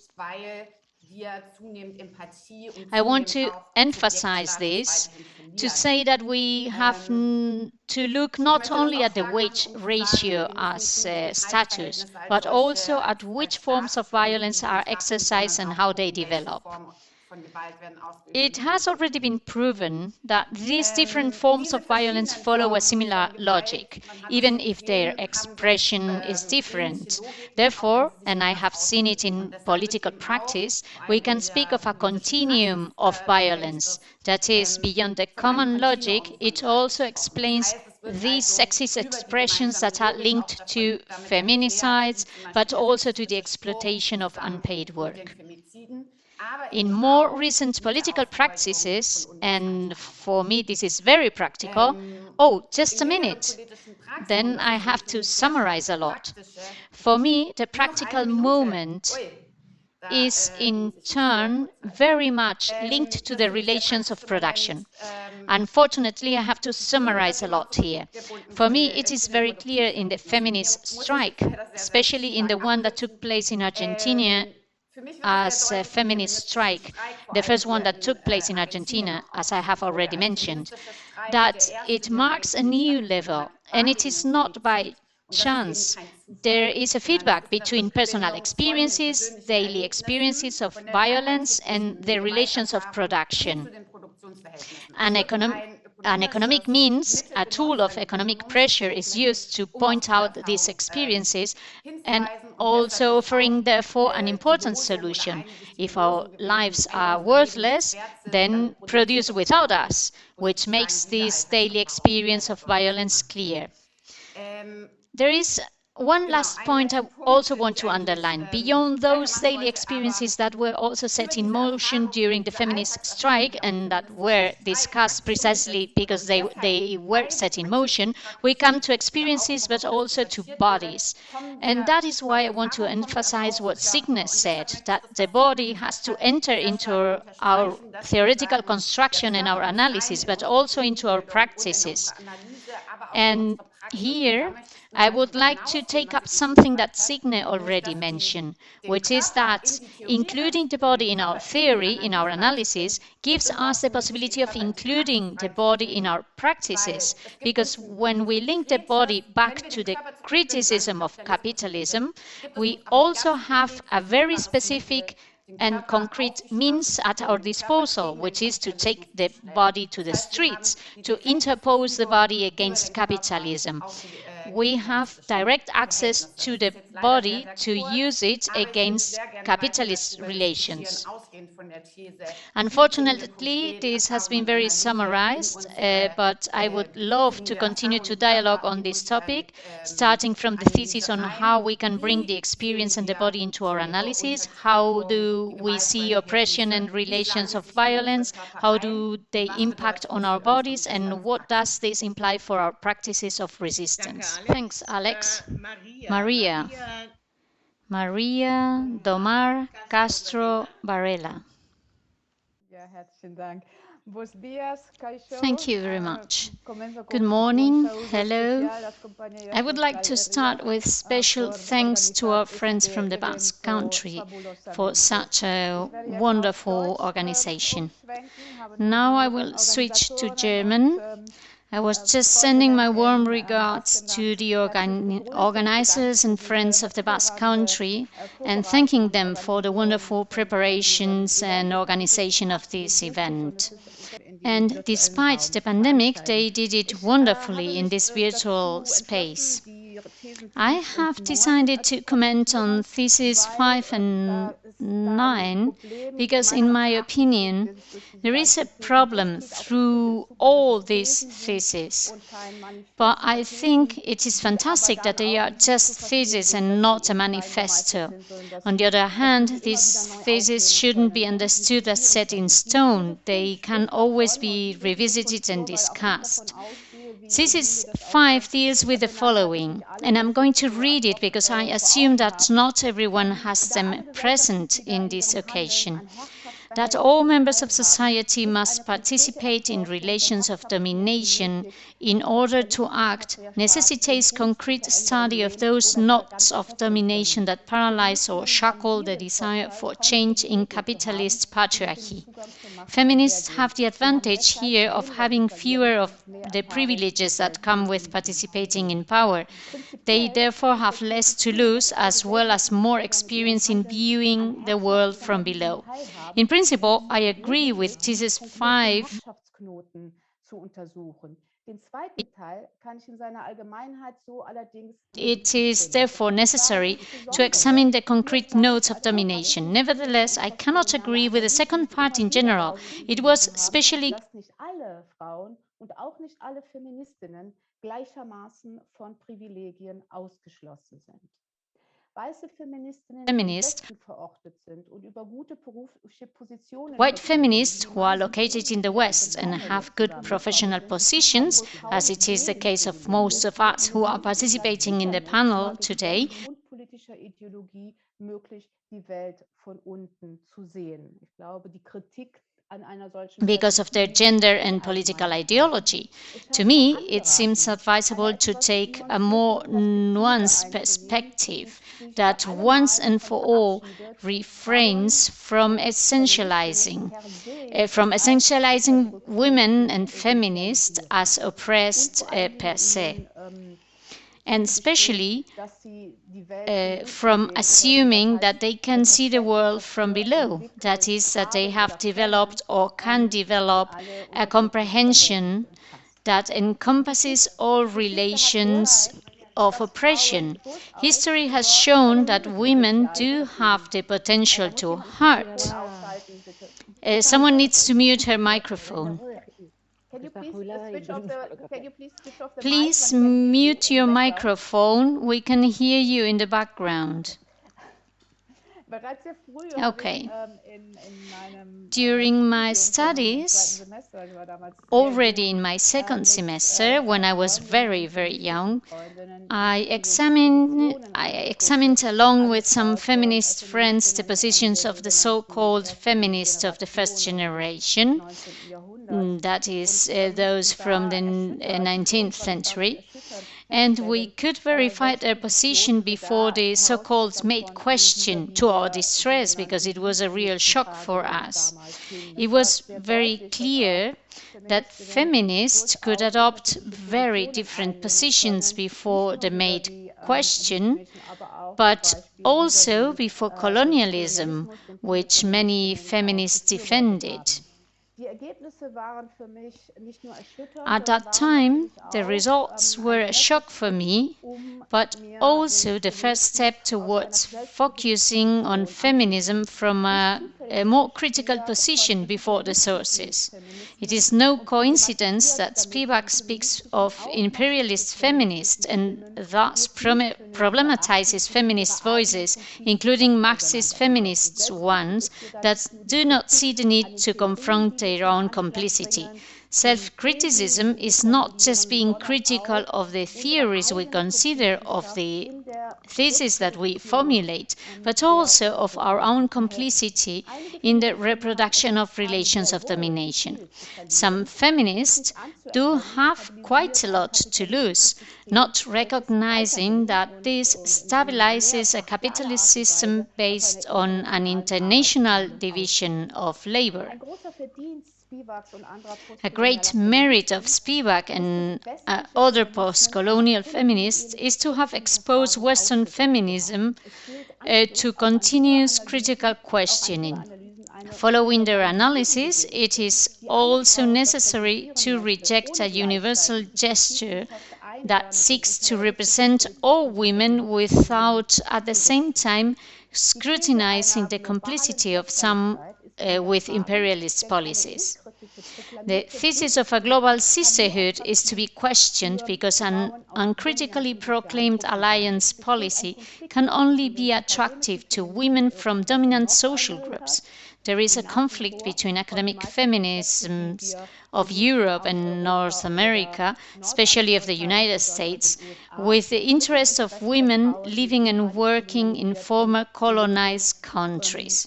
Speaker 1: I want to emphasize this to say that we have to look not only at the wage ratio as status, but also at which forms of violence are exercised and how they develop. It has already been proven that these different forms of violence follow a similar logic, even if their expression is different. Therefore, and I have seen it in political practice, we can speak of a continuum of violence. That is, beyond the common logic, it also explains these sexist expressions that are linked to feminicides, but also to the exploitation of unpaid work. In more recent political practices, and for me this is very practical, just a minute, then I have to summarize a lot. For me, the practical moment is in turn very much linked to the relations of production. Unfortunately, I have to summarize a lot here. For me, it is very clear in the feminist strike, especially in the one that took place in Argentina as a feminist strike, the first one that took place in Argentina, as I have already mentioned, that it marks a new level, and it is not by chance. There is a feedback between personal experiences, daily experiences of violence, and the relations of production. An economic means, a tool of economic pressure, is used to point out these experiences and also offering, therefore, an important solution. If our lives are worthless, then produce without us, which makes this daily experience of violence clear. There is one last point I also want to underline. Beyond those daily experiences that were also set in motion during the feminist strike and that were discussed precisely because they were set in motion, we come to experiences but also to bodies. And that is why I want to emphasize what SIGNE said, that the body has to enter into our theoretical construction and our analysis, but also into our practices. And here, I would like to take up something that SIGNE already mentioned, which is that including the body in our theory, in our analysis, gives us the possibility of including the body in our practices, because when we link the body back to the criticism of capitalism, we also have a very specific and concrete means at our disposal, which is to take the body to the streets, to interpose the body against capitalism. We have direct access to the body to use it against capitalist relations. Unfortunately, this has been very summarized, but I would love to continue to dialogue on this topic, starting from the thesis on how we can bring the experience and the body into our analysis, how do we see oppression and relations of violence, how do they impact on our bodies, and what does this imply for our practices of resistance. Thanks, Alex. Maria, Domar, Castro, Varela. Thank you very much. Good morning. Hello. I would like to start with special thanks to our friends from the Basque Country for such a wonderful organization. Now I will switch to German. I was just sending my warm regards to the organizers and friends of the Basque Country and thanking them for the wonderful preparations and organization of this event. And despite the pandemic, they did it wonderfully in this virtual space. I have decided to comment on theses 5 and 9 because, in my opinion, there is a problem through all these theses. But I think it is fantastic that they are just theses and not a manifesto. On the other hand, these theses shouldn't be understood as set in stone. They can always be revisited and discussed. Thesis 5 deals with the following, and I'm going to read it because I assume that not everyone has them present in this occasion. That all members of society must participate in relations of domination in order to act necessitates concrete study of those knots of domination that paralyze or shackle the desire for change in capitalist patriarchy. Feminists have the advantage here of having fewer of the privileges that come with participating in power. They therefore have less to lose, as well as more experience in viewing the world from below. In principle, principle, I agree with thesis 5. It is therefore necessary to examine the concrete nodes of domination. Nevertheless, I cannot agree with the second part in general. It was especially feminist, white feminists who are located in the West and have good professional positions, as it is the case of most of us who are participating in the panel today, because of their gender and political ideology. To me, it seems advisable to take a more nuanced perspective that once and for all refrains from essentializing women and feminists as oppressed per se, and especially from assuming that they can see the world from below, that is, that they have developed or can develop a comprehension that encompasses all relations of oppression. History has shown that women do have the potential to hurt. Someone needs to mute her microphone. Please mute your microphone. We can hear you in the background. Okay. During my studies, already in my second semester, when I was very, very young, I examined along with some feminist friends the positions of the so-called feminists of the first generation, that is, those from the 19th century. And we could verify their position before the so-called made question, to our distress, because it was a real shock for us. It was very clear that feminists could adopt very different positions before the made question, but also before colonialism, which many feminists defended. At that time, the results were a shock for me, but also the first step towards focusing on feminism from a more critical position before the sources. It is no coincidence that Spivak speaks of imperialist feminists and thus problematizes feminist voices, including Marxist feminist ones, that do not see the need to confront their own complicity. Self-criticism is not just being critical of the theories we consider, of the thesis that we formulate, but also of our own complicity in the reproduction of relations of domination. Some feminists do have quite a lot to lose, not recognizing that this stabilizes a capitalist system based on an international division of labor. A great merit of Spivak and other post-colonial feminists is to have exposed Western feminism to continuous critical questioning. Following their analysis, it is also necessary to reject a universal gesture that seeks to represent all women without, at the same time, scrutinizing the complicity of some with imperialist policies. The thesis of a global sisterhood is to be questioned because an uncritically proclaimed alliance policy can only be attractive to women from dominant social groups. There is a conflict between academic feminisms of Europe and North America, especially of the United States, with the interest of women living and working in former colonized countries.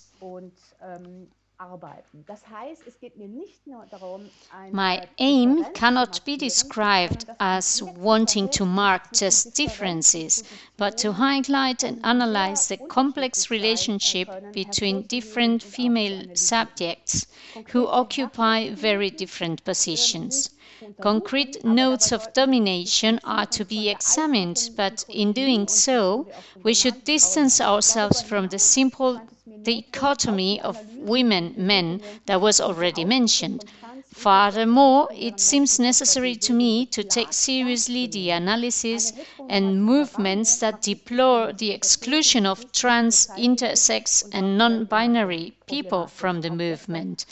Speaker 1: My aim cannot be described as wanting to mark just differences, but to highlight and analyze the complex relationship between different female subjects who occupy very different positions. Concrete nodes of domination are to be examined, but in doing so, we should distance ourselves from the simple dichotomy of women-men that was already mentioned. Furthermore, it seems necessary to me to take seriously the analysis and movements that deplore the exclusion of trans, intersex, and non-binary people from the movement.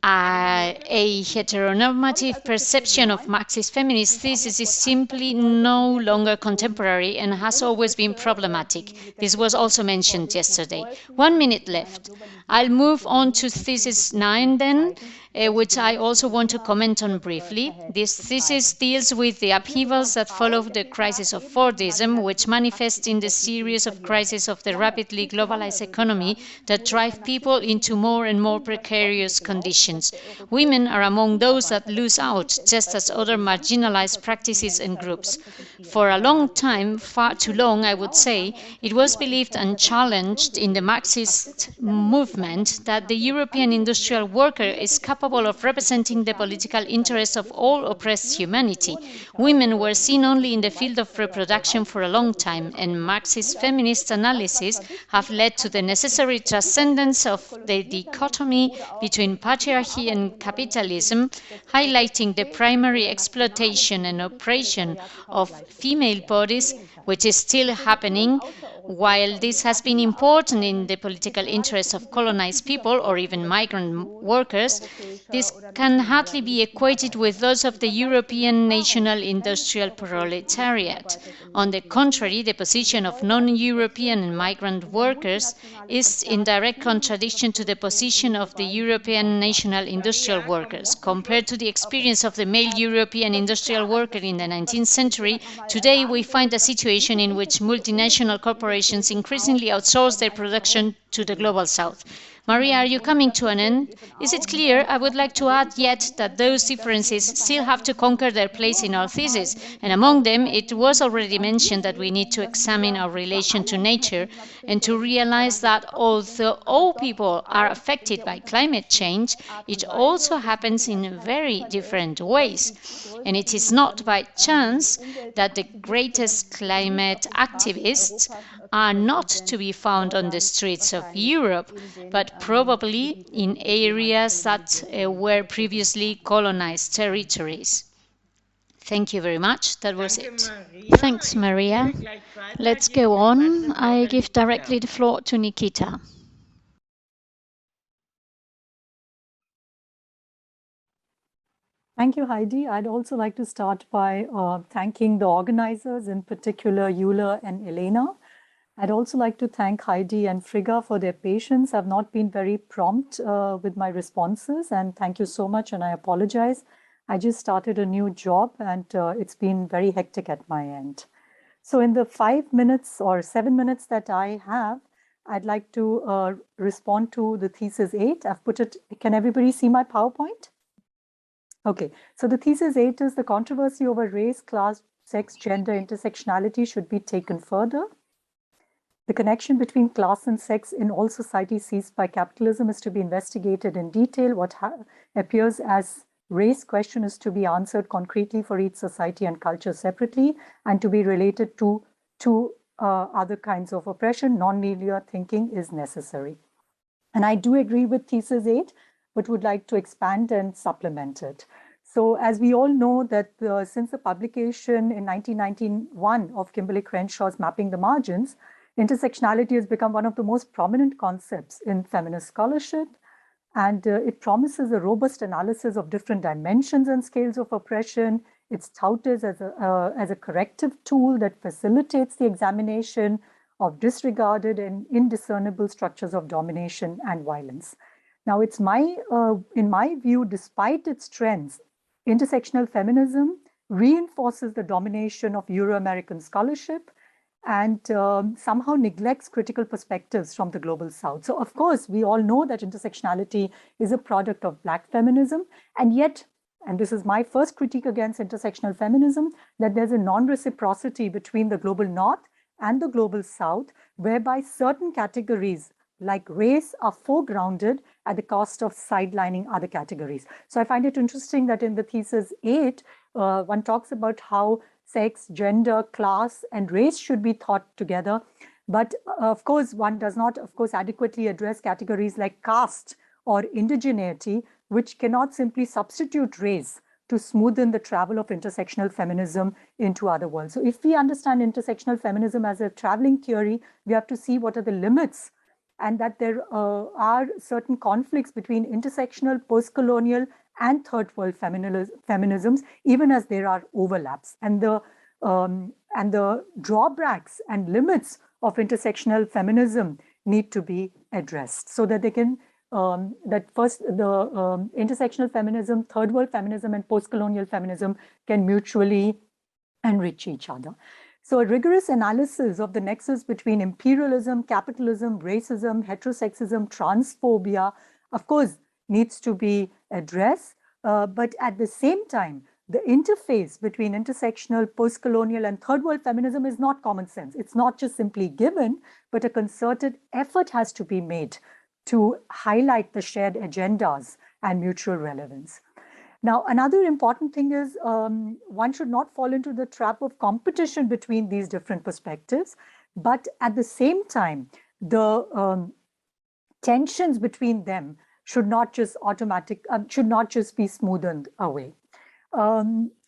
Speaker 1: A heteronormative perception of Marxist feminist thesis is simply no longer contemporary and has always been problematic. This was also mentioned yesterday. 1 minute left. I'll move on to thesis 9 then, which I also want to comment on briefly. This thesis deals with the upheavals that follow the crisis of Fordism, which manifest in the series of crises of the rapidly globalized economy that drive people into more and more precarious conditions. Women are among those that lose out, just as other marginalized practices and groups. For a long time, far too long, I would say, it was believed and challenged in the Marxist movement that the European industrial worker is capable of representing the political interests of all oppressed humanity. Women were seen only in the field of reproduction for a long time, and Marxist feminist analysis have led to the necessary transcendence of the dichotomy between patriarchy and capitalism, highlighting the primary exploitation and oppression of female bodies, which is still happening. While this has been important in the political interests of colonized people or even migrant workers, this can hardly be equated with those of the European national industrial proletariat. On the contrary, the position of non-European and migrant workers is in direct contradiction to the position of the European national industrial workers. Compared to the experience of the male European industrial worker in the 19th century, today we find a situation in which multinational corporations increasingly outsource their production to the global south. Maria, are you coming to an end? Is it clear? I would like to add yet that those differences still have to conquer their place in our thesis, and among them it was already mentioned that we need to examine our relation to nature and to realize that although all people are affected by climate change, it also happens in very different ways. And it is not by chance that the greatest climate activists are not to be found on the streets of Europe, but probably in areas that were previously colonized territories. Thank you very much. That was it. Thanks, Maria. Let's go on. I give directly the floor to Nikita.
Speaker 5: Thank you, Heidi. I'd also like to start by thanking the organizers, in particular JULE and Elena. I'd also like to thank HEIDI and FRIGGA for their patience. I've not been very prompt with my responses, and thank you so much, and I apologize. I just started a new job, and it's been very hectic at my end. So in the 5 minutes or 7 minutes that I have, I'd like to respond to the thesis 8. I've put it, can everybody see my PowerPoint? Okay, so the thesis 8 is the controversy over race, class, sex, gender, intersectionality should be taken further. The connection between class and sex in all societies seized by capitalism is to be investigated in detail. What appears as race question is to be answered concretely for each society and culture separately and to be related to other kinds of oppression. Non-linear thinking is necessary. And I do agree with thesis 8, but would like to expand and supplement it. So as we all know that since the publication in 1991 of Kimberly Crenshaw's Mapping the Margins, intersectionality has become one of the most prominent concepts in feminist scholarship, and it promises a robust analysis of different dimensions and scales of oppression. It's touted as a corrective tool that facilitates the examination of disregarded and indiscernible structures of domination and violence. Now, it's in my view, despite its trends, intersectional feminism reinforces the domination of Euro-American scholarship and somehow neglects critical perspectives from the global South. So, of course, we all know that intersectionality is a product of Black feminism, and yet, and this is my first critique against intersectional feminism, that there's a non-reciprocity between the global North and the global South, whereby certain categories like race are foregrounded at the cost of sidelining other categories. So I find it interesting that in the thesis 8, one talks about how sex, gender, class, and race should be thought together. But of course, one does not, of course, adequately address categories like caste or indigeneity, which cannot simply substitute race to smoothen the travel of intersectional feminism into other worlds. So if we understand intersectional feminism as a traveling theory, we have to see what are the limits, and that there are certain conflicts between intersectional, post-colonial, and third world feminisms, even as there are overlaps. And the drawbacks and limits of intersectional feminism need to be addressed so that they can, intersectional feminism, third world feminism, and post-colonial feminism can mutually enrich each other. So a rigorous analysis of the nexus between imperialism, capitalism, racism, heterosexism, transphobia, of course, needs to be addressed. But at the same time, the interface between intersectional, post-colonial, and third world feminism is not common sense. It's not just simply given, but a concerted effort has to be made to highlight the shared agendas and mutual relevance. Now, another important thing is one should not fall into the trap of competition between these different perspectives, but at the same time, the tensions between them should not just be smoothed away.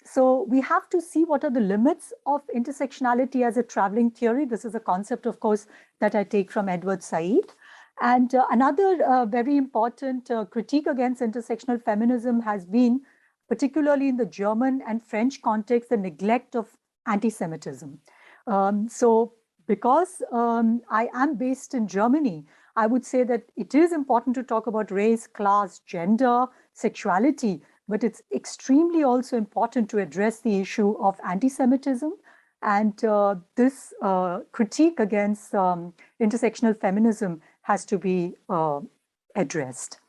Speaker 5: So we have to see what are the limits of intersectionality as a traveling theory. This is a concept, of course, that I take from Edward Said. And another very important critique against intersectional feminism has been, particularly in the German and French context, the neglect of anti-Semitism. So because I am based in Germany, I would say that it is important to talk about race, class, gender, sexuality, but it's extremely also important to address the issue of anti-Semitism. And this critique against intersectional feminism has to be addressed.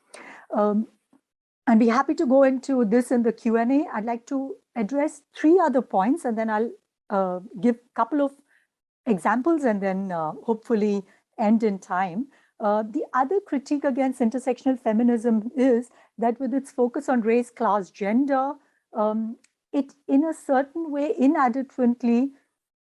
Speaker 5: I'd be happy to go into this in the Q&A. I'd like to address 3 other points, and then I'll give a couple of examples and then hopefully end in time. The other critique against intersectional feminism is that with its focus on race, class, gender, it in a certain way inadvertently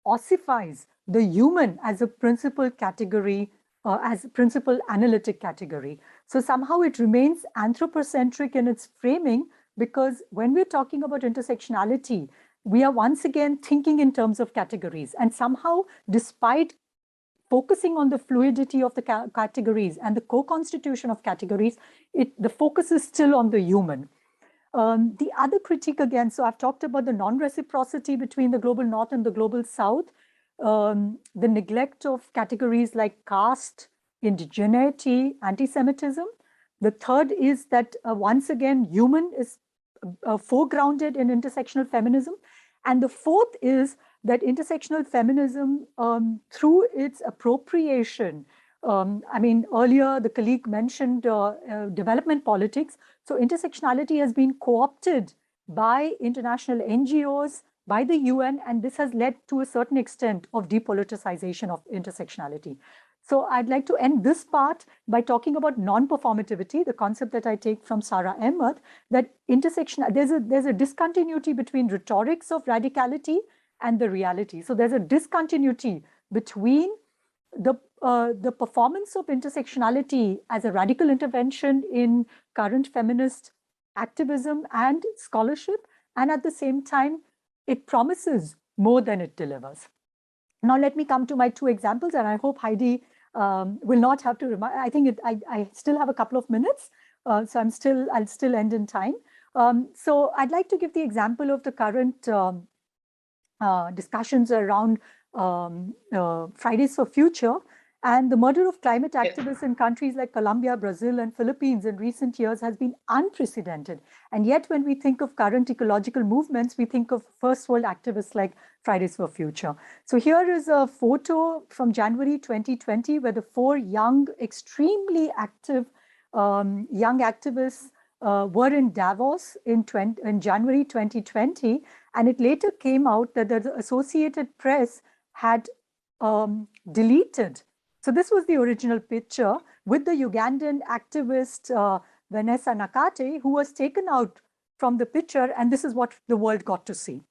Speaker 5: ossifies the human as a principal category, as a principal analytic category. So somehow it remains anthropocentric in its framing, because when we're talking about intersectionality, we are once again thinking in terms of categories. And somehow, despite focusing on the fluidity of the categories and the co-constitution of categories, the focus is still on the human. The other critique again, so I've talked about the non-reciprocity between the global north and the global south, the neglect of categories like caste, indigeneity, anti-Semitism. The third is that once again, human is foregrounded in intersectional feminism. And the fourth is that intersectional feminism, through its appropriation, I mean, earlier the colleague mentioned development politics. So intersectionality has been co-opted by international NGOs, by the UN, and this has led to a certain extent of depoliticization of intersectionality. So I'd like to end this part by talking about non-performativity, the concept that I take from Sarah Ahmed, that there's a discontinuity between rhetorics of radicality and the reality. So there's a discontinuity between the performance of intersectionality as a radical intervention in current feminist activism and scholarship, and at the same time, it promises more than it delivers. Now let me come to my 2 examples, and I hope Heidi will not have to remind. I think I still have a couple of minutes, so I'll still end in time. So I'd like to give the example of the current discussions around Fridays for Future and the murder of climate activists in countries like Colombia, Brazil, and Philippines in recent years has been unprecedented. And yet when we think of current ecological movements, we think of first world activists like Fridays for Future. So here is a photo from January 2020 where the 4 young, extremely active young activists were in Davos in January 2020. And it later came out that the Associated Press had deleted. So this was the original picture with the Ugandan activist Vanessa Nakate, who was taken out from the picture, and this is what the world got to see.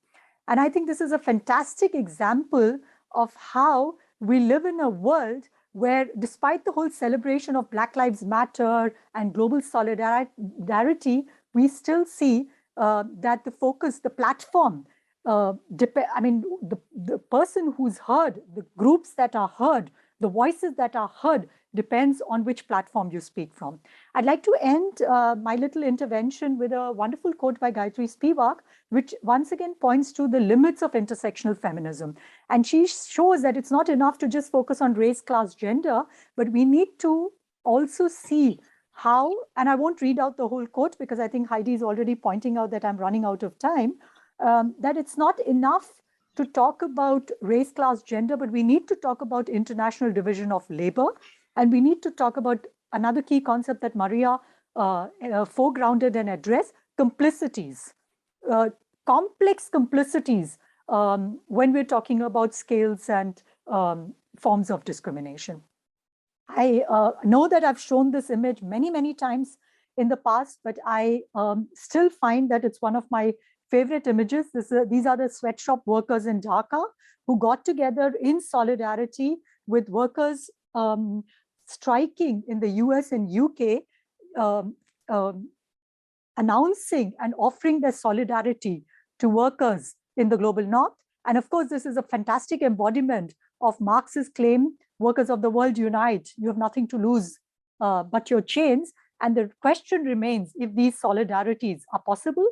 Speaker 5: And I think this is a fantastic example of how we live in a world where, despite the whole celebration of Black Lives Matter and global solidarity, we still see that the focus, the platform, the person who's heard, the groups that are heard, the voices that are heard depends on which platform you speak from. I'd like to end my little intervention with a wonderful quote by Gayatri Spivak, which once again points to the limits of intersectional feminism. And she shows that it's not enough to just focus on race, class, gender, but we need to also see how, and I won't read out the whole quote because I think Heidi is already pointing out that I'm running out of time, that it's not enough to talk about race, class, gender, but we need to talk about international division of labor. And we need to talk about another key concept that Maria foregrounded and addressed, complicities, complex complicities when we're talking about scales and forms of discrimination. I know that I've shown this image many, many times in the past, but I still find that it's one of my favorite images. These are the sweatshop workers in Dhaka who got together in solidarity with workers striking in the US and UK, announcing and offering their solidarity to workers in the global north. And of course, this is a fantastic embodiment of Marx's claim, workers of the world unite, you have nothing to lose but your chains. And the question remains if these solidarities are possible.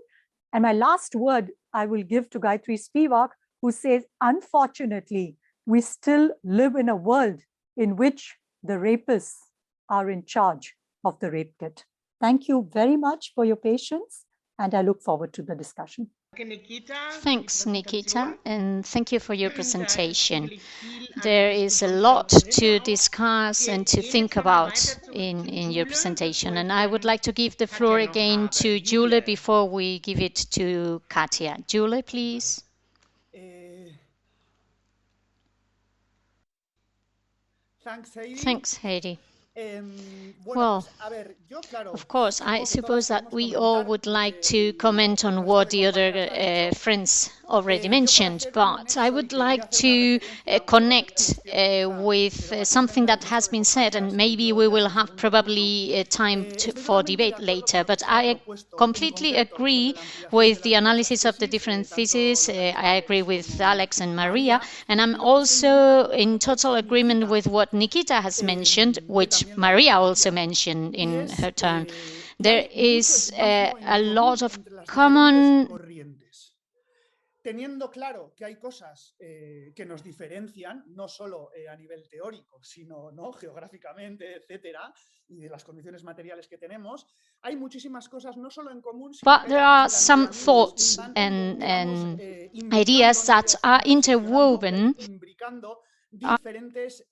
Speaker 5: And my last word I will give to Gayatri Spivak, who says, unfortunately, we still live in a world in which the rapists are in charge of the rape kit. Thank you very much for your patience, and I look forward to the discussion.
Speaker 1: Thanks, Nikita, and thank you for your presentation. There is a lot to discuss and to think about in your presentation, and I would like to give the floor again to Jule before we give it to Katja. Jule, please. Thanks, Heidi. Well, of course, I suppose that we all would like to comment on what the other friends already mentioned, but I would like to connect with something that has been said, and maybe we will have probably time for debate later, but I completely agree with the analysis of the different theses. I agree with Alex and Maria, and I'm also in total agreement with what Nikita has mentioned, which Maria also mentioned in her turn. There is a lot of common
Speaker 6: teniendo claro que hay cosas que nos diferencian, no solo a nivel teórico, sino geográficamente, etcétera, y de las condiciones materiales que tenemos, hay muchísimas cosas no solo en común, sino
Speaker 1: but there are some thoughts and ideas that are interwoven.
Speaker 6: Imbricando diferentes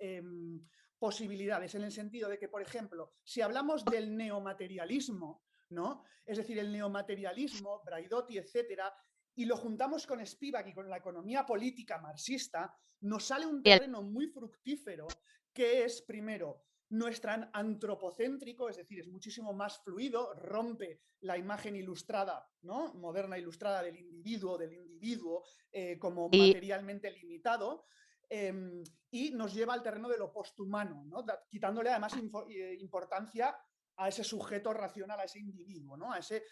Speaker 6: posibilidades, en el sentido de que, por ejemplo, si hablamos del neomaterialismo, ¿no? Es decir, el neomaterialismo, Braidotti, etcétera, y lo juntamos con Spivak y con la economía política marxista, nos sale un terreno muy fructífero que es, primero, nuestra antropocéntrico, es decir, es muchísimo más fluido, rompe la imagen ilustrada, ¿no? Moderna ilustrada del individuo como materialmente limitado, y nos lleva al terreno de lo posthumano, ¿no? Quitándole además importancia a ese sujeto racional, a ese individuo, ¿no? A ese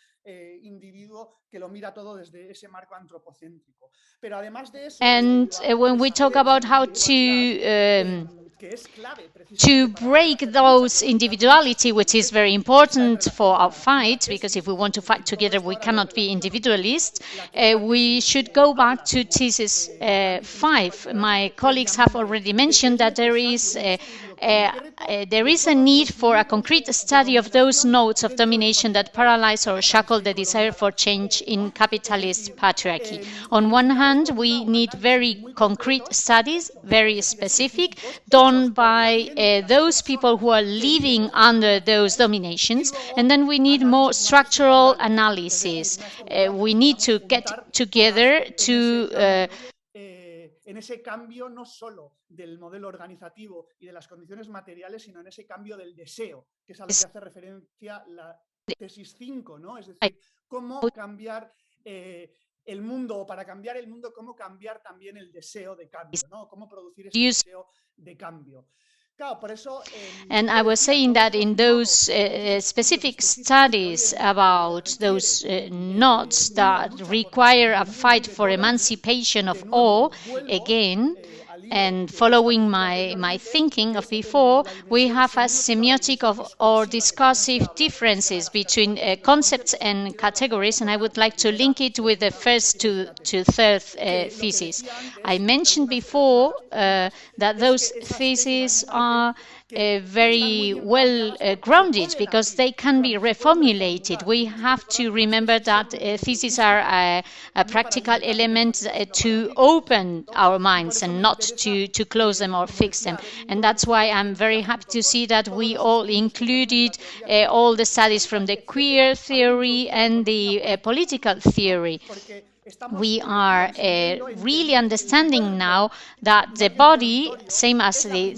Speaker 6: individuo que lo mira todo desde ese marco antropocéntrico. Pero además de eso...
Speaker 1: And when we talk about how to break those individuality, which is very important for our fight, because if we want to fight together, we cannot be individualists, we should go back to thesis 5. My colleagues have already mentioned that there is a need for a concrete study of those nodes of domination that paralyze or shackle the desire for change in capitalist patriarchy. On one hand, we need very concrete studies, very specific, done by those people who are living under those dominations, and then we need more structural analysis. We need to get together to
Speaker 6: en ese cambio no solo del modelo organizativo y de las condiciones materiales, sino en ese cambio del deseo, que es a lo que hace referencia la tesis 5, ¿no? Es decir, cómo cambiar el mundo o para cambiar el mundo, cómo cambiar también el deseo de cambio, ¿no? Cómo producir ese deseo de cambio.
Speaker 1: And I was saying that in those specific studies about those knots that require a fight for emancipation of all, again, and following my thinking of before, we have a semiotic of or discursive differences between concepts and categories, and I would like to link it with the first to third thesis. I mentioned before that those theses are very well grounded because they can be reformulated. We have to remember that theses are a practical element to open our minds and not to close them or fix them. And that's why I'm very happy to see that we all included all the studies from the queer theory and the political theory. We are really understanding now that the body, same as the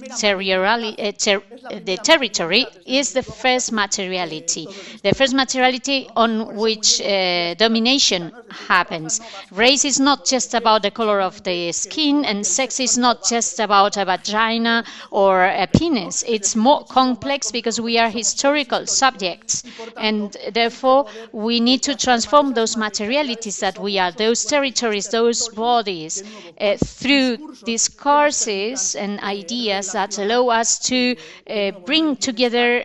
Speaker 1: territory, is the first materiality. The first materiality on which domination happens. Race is not just about the color of the skin, and sex is not just about a vagina or a penis. It's more complex because we are historical subjects, and therefore we need to transform those materialities that we are, those territories, those bodies, through discourses and ideas that allow us to bring together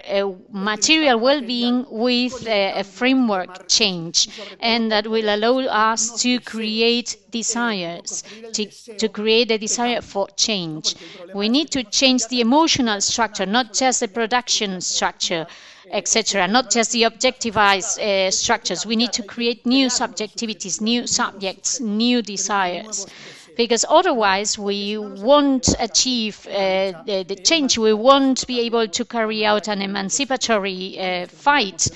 Speaker 1: material well-being with a framework change, and that will allow us to create desires, to create a desire for change. We need to change the emotional structure, not just the production structure, etc., not just the objectivized structures. We need to create new subjectivities, new subjects, new desires, because otherwise we won't achieve the change. We won't be able to carry out an emancipatory fight,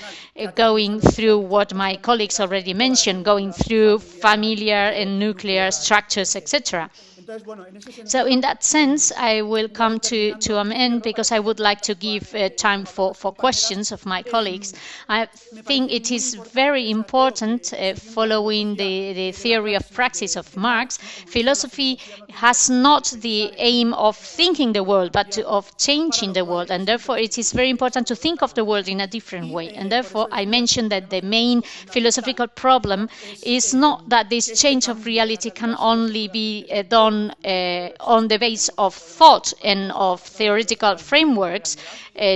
Speaker 1: going through what my colleagues already mentioned, going through familiar and nuclear structures, etc. So in that sense, I will come to an end because I would like to give time for questions of my colleagues. I think it is very important, following the theory of praxis of Marx, philosophy has not the aim of thinking the world, but of changing the world, and therefore it is very important to think of the world in a different way. And therefore I mentioned that the main philosophical problem is not that this change of reality can only be done on the base of thought and of theoretical frameworks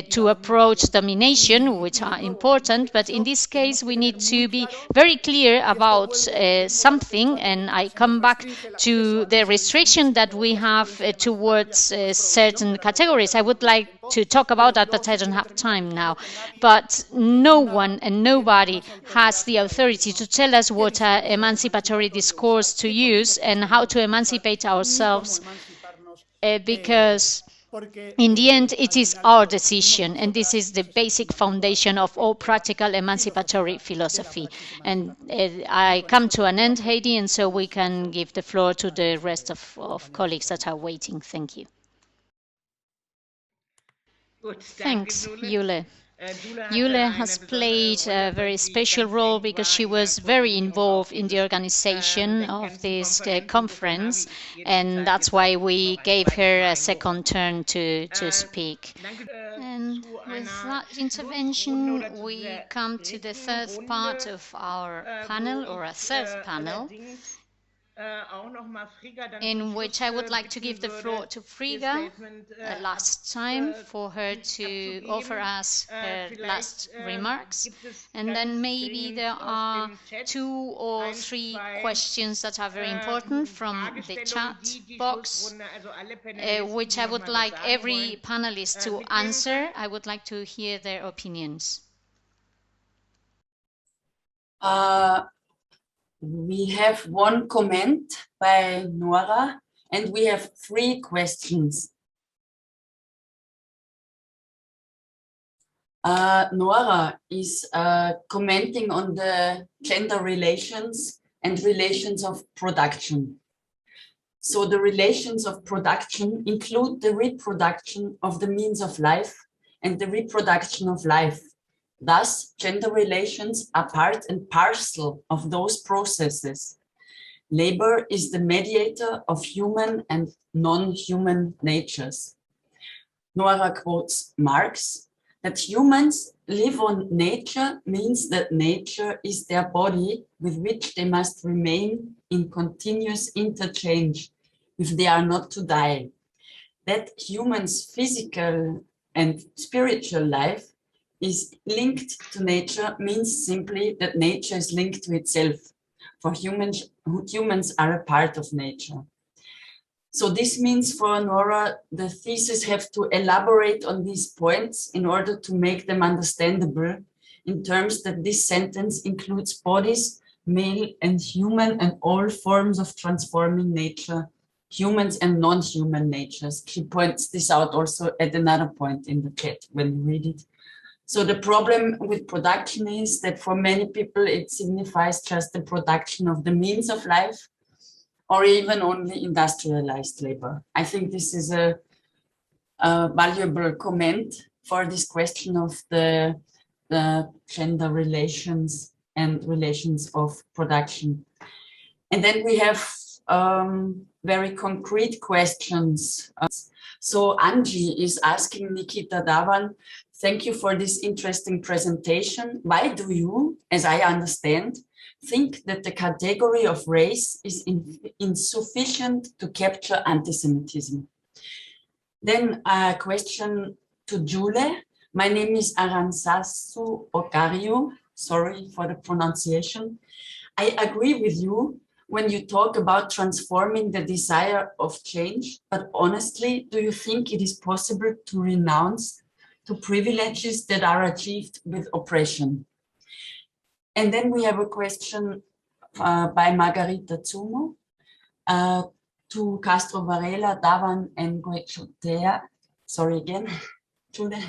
Speaker 1: to approach domination, which are important, but in this case we need to be very clear about something, and I come back to the restriction that we have towards certain categories. I would like to talk about that, but I don't have time now. But no one and nobody has the authority to tell us what emancipatory discourse to use and how to emancipate ourselves, because in the end it is our decision, and this is the basic foundation of all practical emancipatory philosophy. And I come to an end, Heidi, and so we can give the floor to the rest of colleagues that are waiting. Thank you. Thanks, Jule. Jule has played a very special role because she was very involved in the organization of this conference, and that's why we gave her a second turn to speak. And with that intervention, we come to the third part of our panel, or a third panel, in which I would like to give the floor to FRIGGA last time for her to offer us her last remarks. And then maybe there are 2 or 3 questions that are very important from the chat box, which I would like every panelist to answer. I would like to hear their opinions.
Speaker 7: We have one comment by Nora, and we have 3 questions. Nora is commenting on the gender relations and relations of production. So the relations of production include the reproduction of the means of life and the reproduction of life. Thus, gender relations are part and parcel of those processes. Labor is the mediator of human and non-human natures. Nora quotes Marx that humans live on nature means that nature is their body with which they must remain in continuous interchange if they are not to die. That humans' physical and spiritual life is linked to nature means simply that nature is linked to itself. For humans are a part of nature. So this means for Nora, the thesis have to elaborate on these points in order to make them understandable in terms that this sentence includes bodies, male and human, and all forms of transforming nature, humans and non-human natures. She points this out also at another point in the chat when you read it. So the problem with production is that for many people, it signifies just the production of the means of life, or even only industrialized labor. I think this is a valuable comment for this question of the gender relations and relations of production. And then we have very concrete questions. So Angie is asking Nikita DHAWAN, thank you for this interesting presentation. Why do you, as I understand, think that the category of race is insufficient to capture anti-Semitism? Then a question to Jule. My name is Aransasu Okario. Sorry for the pronunciation. I agree with you when you talk about transforming the desire of change, but honestly, do you think it is possible to renounce to privileges that are achieved with oppression? And then we have a question by Margarita Zumo to Castro, Varela, DHAWAN, and GOIKOETXEA. Sorry again, Jule.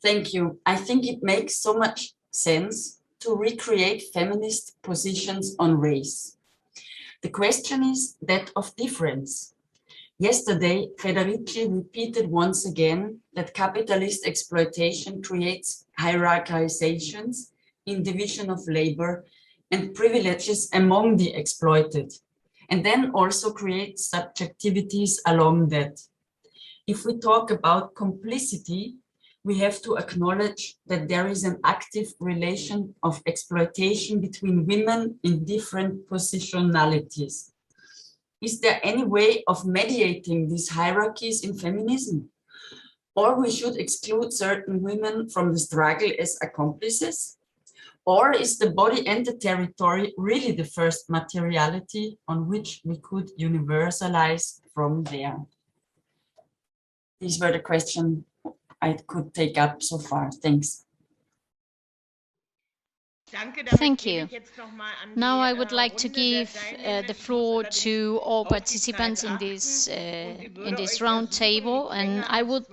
Speaker 7: Thank you. I think it makes so much sense to recreate feminist positions on race. The question is that of difference. Yesterday, Federici repeated once again that capitalist exploitation creates hierarchizations in division of labor and privileges among the exploited, and then also creates subjectivities along that. If we talk about complicity, we have to acknowledge that there is an active relation of exploitation between women in different positionalities. Is there any way of mediating these hierarchies in feminism? Or we should exclude certain women from the struggle as accomplices? Or is the body and the territory really the first materiality on which we could universalize from there? These were the questions I could take up so far. Thanks.
Speaker 1: Thank you. Now I would like to give the floor to all participants in this round table, and I would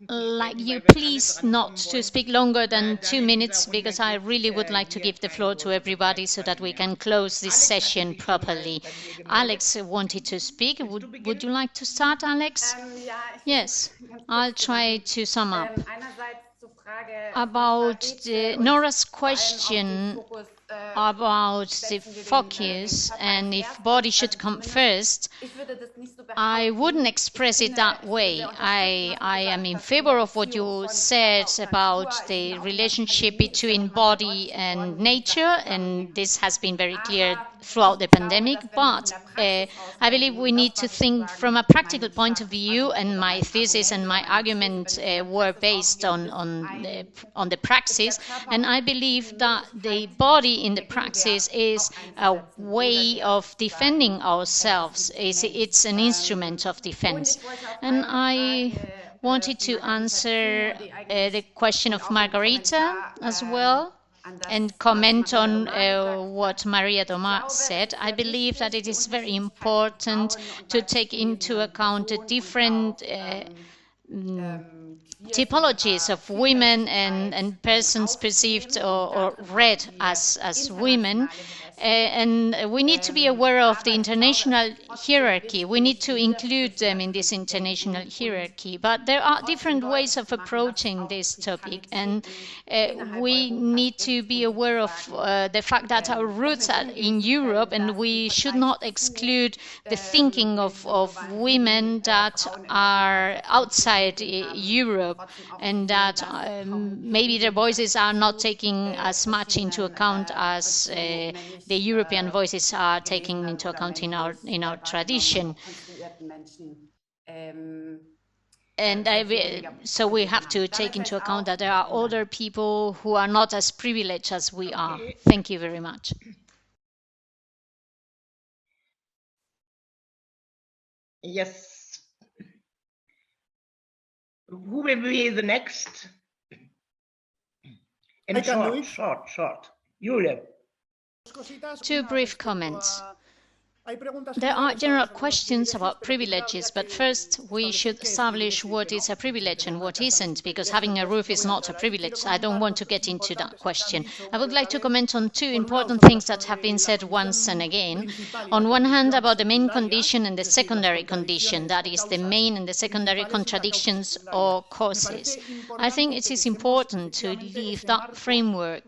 Speaker 1: like you please not to speak longer than 2 minutes, because I really would like to give the floor to everybody so that we can close this session properly. Alex wanted to speak. Would you like to start, Alex? Yes, I'll try to sum up. About Nora's question about the focus and if body should come first, I wouldn't express it that way. I am in favor of what you said about the relationship between body and nature, and this has been very clear throughout the pandemic, but I believe we need to think from a practical point of view, and my thesis and my argument were based on the praxis, and I believe that the body in the praxis is a way of defending ourselves. It's an instrument of defense. And I wanted to answer the question of Margarita as well, and comment on what Maria Domar said. I believe that it is very important to take into account the different typologies of women and persons perceived or read as women, And we need to be aware of the international hierarchy. We need to include them in this international hierarchy. But there are different ways of approaching this topic, and we need to be aware of the fact that our roots are in Europe, and we should not exclude the thinking of women that are outside Europe, and that maybe their voices are not taking as much into account as the European voices are taking into account in our tradition. And so we have to take into account that there are other people who are not as privileged as we are. Thank you very much.
Speaker 4: Yes. Who will be the next? In short. Jule.
Speaker 1: Two brief comments. There are general questions about privileges, but first we should establish what is a privilege and what isn't, because having a roof is not a privilege. I don't want to get into that question. I would like to comment on two important things that have been said once and again. On one hand, about the main condition and the secondary condition, that is, the main and the secondary contradictions or causes. I think it is important to leave that framework,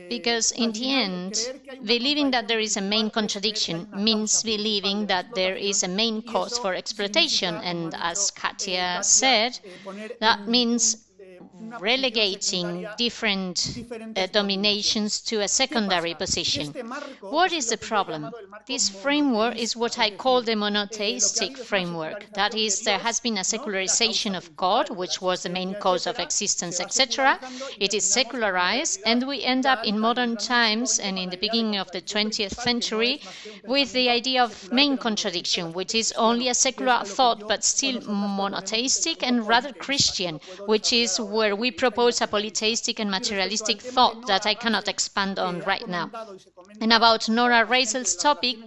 Speaker 1: because in the end, believing that there is a main contradiction means believing that there is a main cause for exploitation, and as Katia said, that means relegating different dominations to a secondary position. What is the problem? This framework is what I call the monotheistic framework. That is, there has been a secularization of God, which was the main cause of existence, etc. It is secularized, and we end up in modern times and in the beginning of the 20th century with the idea of main contradiction, which is only a secular thought but still monotheistic and rather Christian, which is where we propose a polytheistic and materialistic thought that I cannot expand on right now. And about Nora Reisel's topic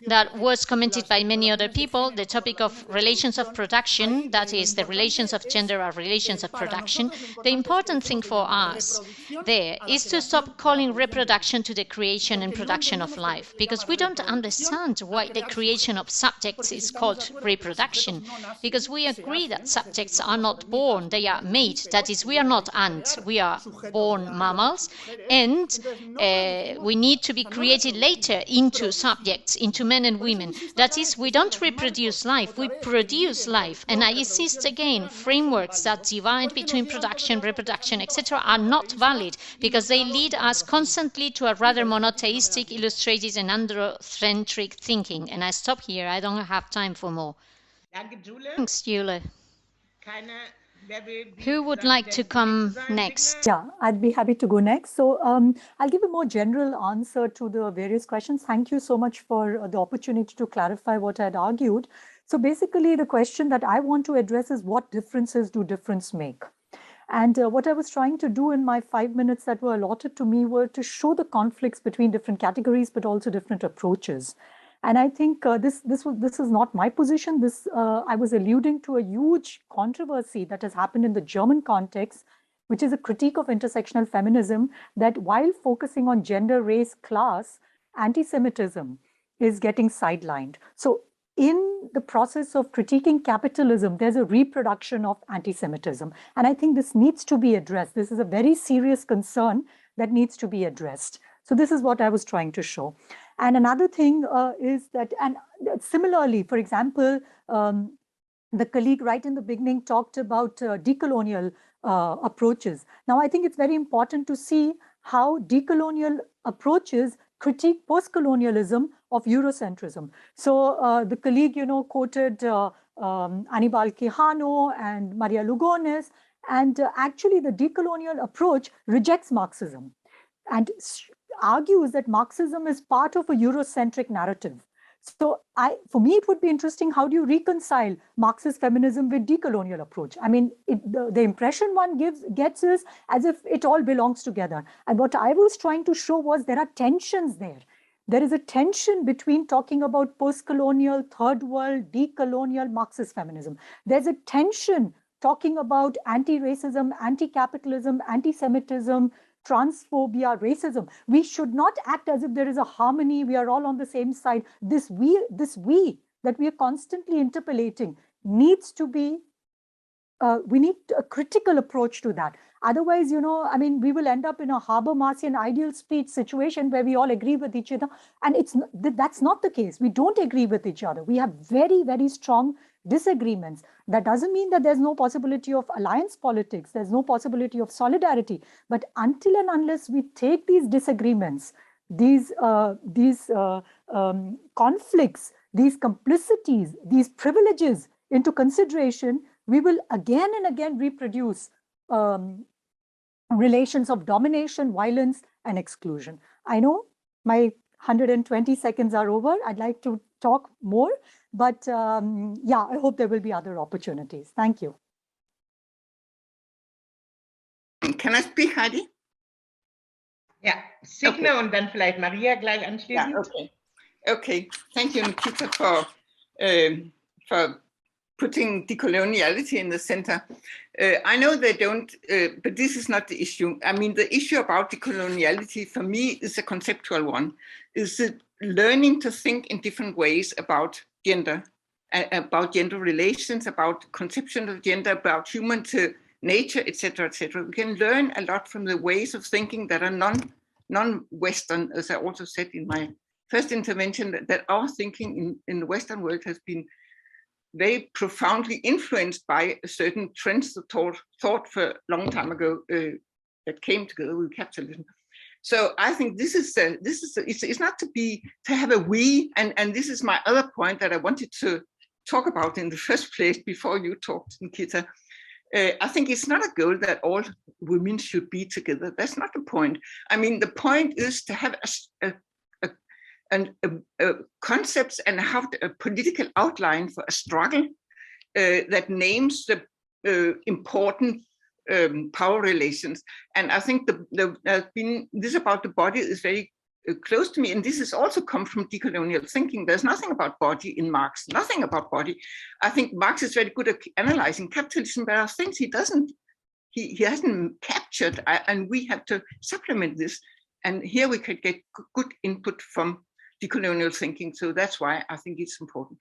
Speaker 1: that was commented by many other people, the topic of relations of production, that is, the relations of gender are relations of production, the important thing for us there is to stop calling reproduction to the creation and production of life, because we don't understand why the creation of subjects is called reproduction, because we agree that subjects are not born, they are made. That is, we are not ants, we are born mammals, and we need to be created later into subjects, into men and women. That is, we don't reproduce life, we produce life. And I insist again, frameworks that divide between production, reproduction, etc. are not valid, because they lead us constantly to a rather monotheistic, illustrated and androcentric thinking. And I stop here, I don't have time for more. Thanks, Jule. Who would like to come next?
Speaker 5: Yeah, I'd be happy to go next. So I'll give a more general answer to the various questions. Thank you so much for the opportunity to clarify what I'd argued. So basically, the question that I want to address is, what differences do difference make? And what I was trying to do in my 5 minutes that were allotted to me were to show the conflicts between different categories, but also different approaches. And I think this is not my position. I was alluding to a huge controversy that has happened in the German context, which is a critique of intersectional feminism, that while focusing on gender, race, class, anti-Semitism is getting sidelined. So in the process of critiquing capitalism, there's a reproduction of anti-Semitism. And I think this needs to be addressed. This is a very serious concern that needs to be addressed. So this is what I was trying to show. And another thing is that, and similarly, for example, the colleague right in the beginning talked about decolonial approaches. Now, I think it's very important to see how decolonial approaches critique post-colonialism of Eurocentrism. So the colleague, quoted Aníbal Quijano and María Lugones, and actually the decolonial approach rejects Marxism and argues that Marxism is part of a Eurocentric narrative. So for me, it would be interesting, how do you reconcile Marxist feminism with decolonial approach? I mean, the impression one gets is as if it all belongs together. And what I was trying to show was there are tensions there. There is a tension between talking about post-colonial, third world, decolonial Marxist feminism. There's a tension talking about anti-racism, anti-capitalism, anti-Semitism, transphobia, racism. We should not act as if there is a harmony, we are all on the same side. This we that we are constantly interpolating needs to be, we need a critical approach to that. Otherwise, I mean, we will end up in a Habermasian ideal speech situation where we all agree with each other. And that's not the case. We don't agree with each other. We have very, very strong disagreements. That doesn't mean that there's no possibility of alliance politics. There's no possibility of solidarity. But until and unless we take these disagreements, these conflicts, these complicities, these privileges into consideration, we will again and again reproduce relations of domination, violence, and exclusion. I know my 120 seconds are over. I'd like to talk more, but yeah, I hope there will be other opportunities. Thank you.
Speaker 3: Can I speak, Heidi?
Speaker 4: Ja, Signe okay. Und dann vielleicht Maria gleich anschließend.
Speaker 3: Yeah, okay. Okay, thank you, Nikita, for putting decoloniality in the center. I know they don't, but this is not the issue. I mean, the issue about decoloniality for me is a conceptual one, is learning to think in different ways about gender relations, about conception of gender, about human to nature, etc., etc. We can learn a lot from the ways of thinking that are non-Western, as I also said in my first intervention, that our thinking in the Western world has been very profoundly influenced by certain trends of thought for a long time ago that came together with capitalism. So I think it's not to have a we, and this is my other point that I wanted to talk about in the first place before you talked, Nikita. I think it's not a goal that all women should be together. That's not the point. I mean, the point is to have concepts and have a political outline for a struggle that names the important power relations. And I think this about the body is very close to me, and this has also come from decolonial thinking. There's nothing about body in Marx, nothing about body. I think Marx is very good at analyzing capitalism, but I think he hasn't captured, and we have to supplement this. And here we could get good input from decolonial thinking. So that's why I think it's important.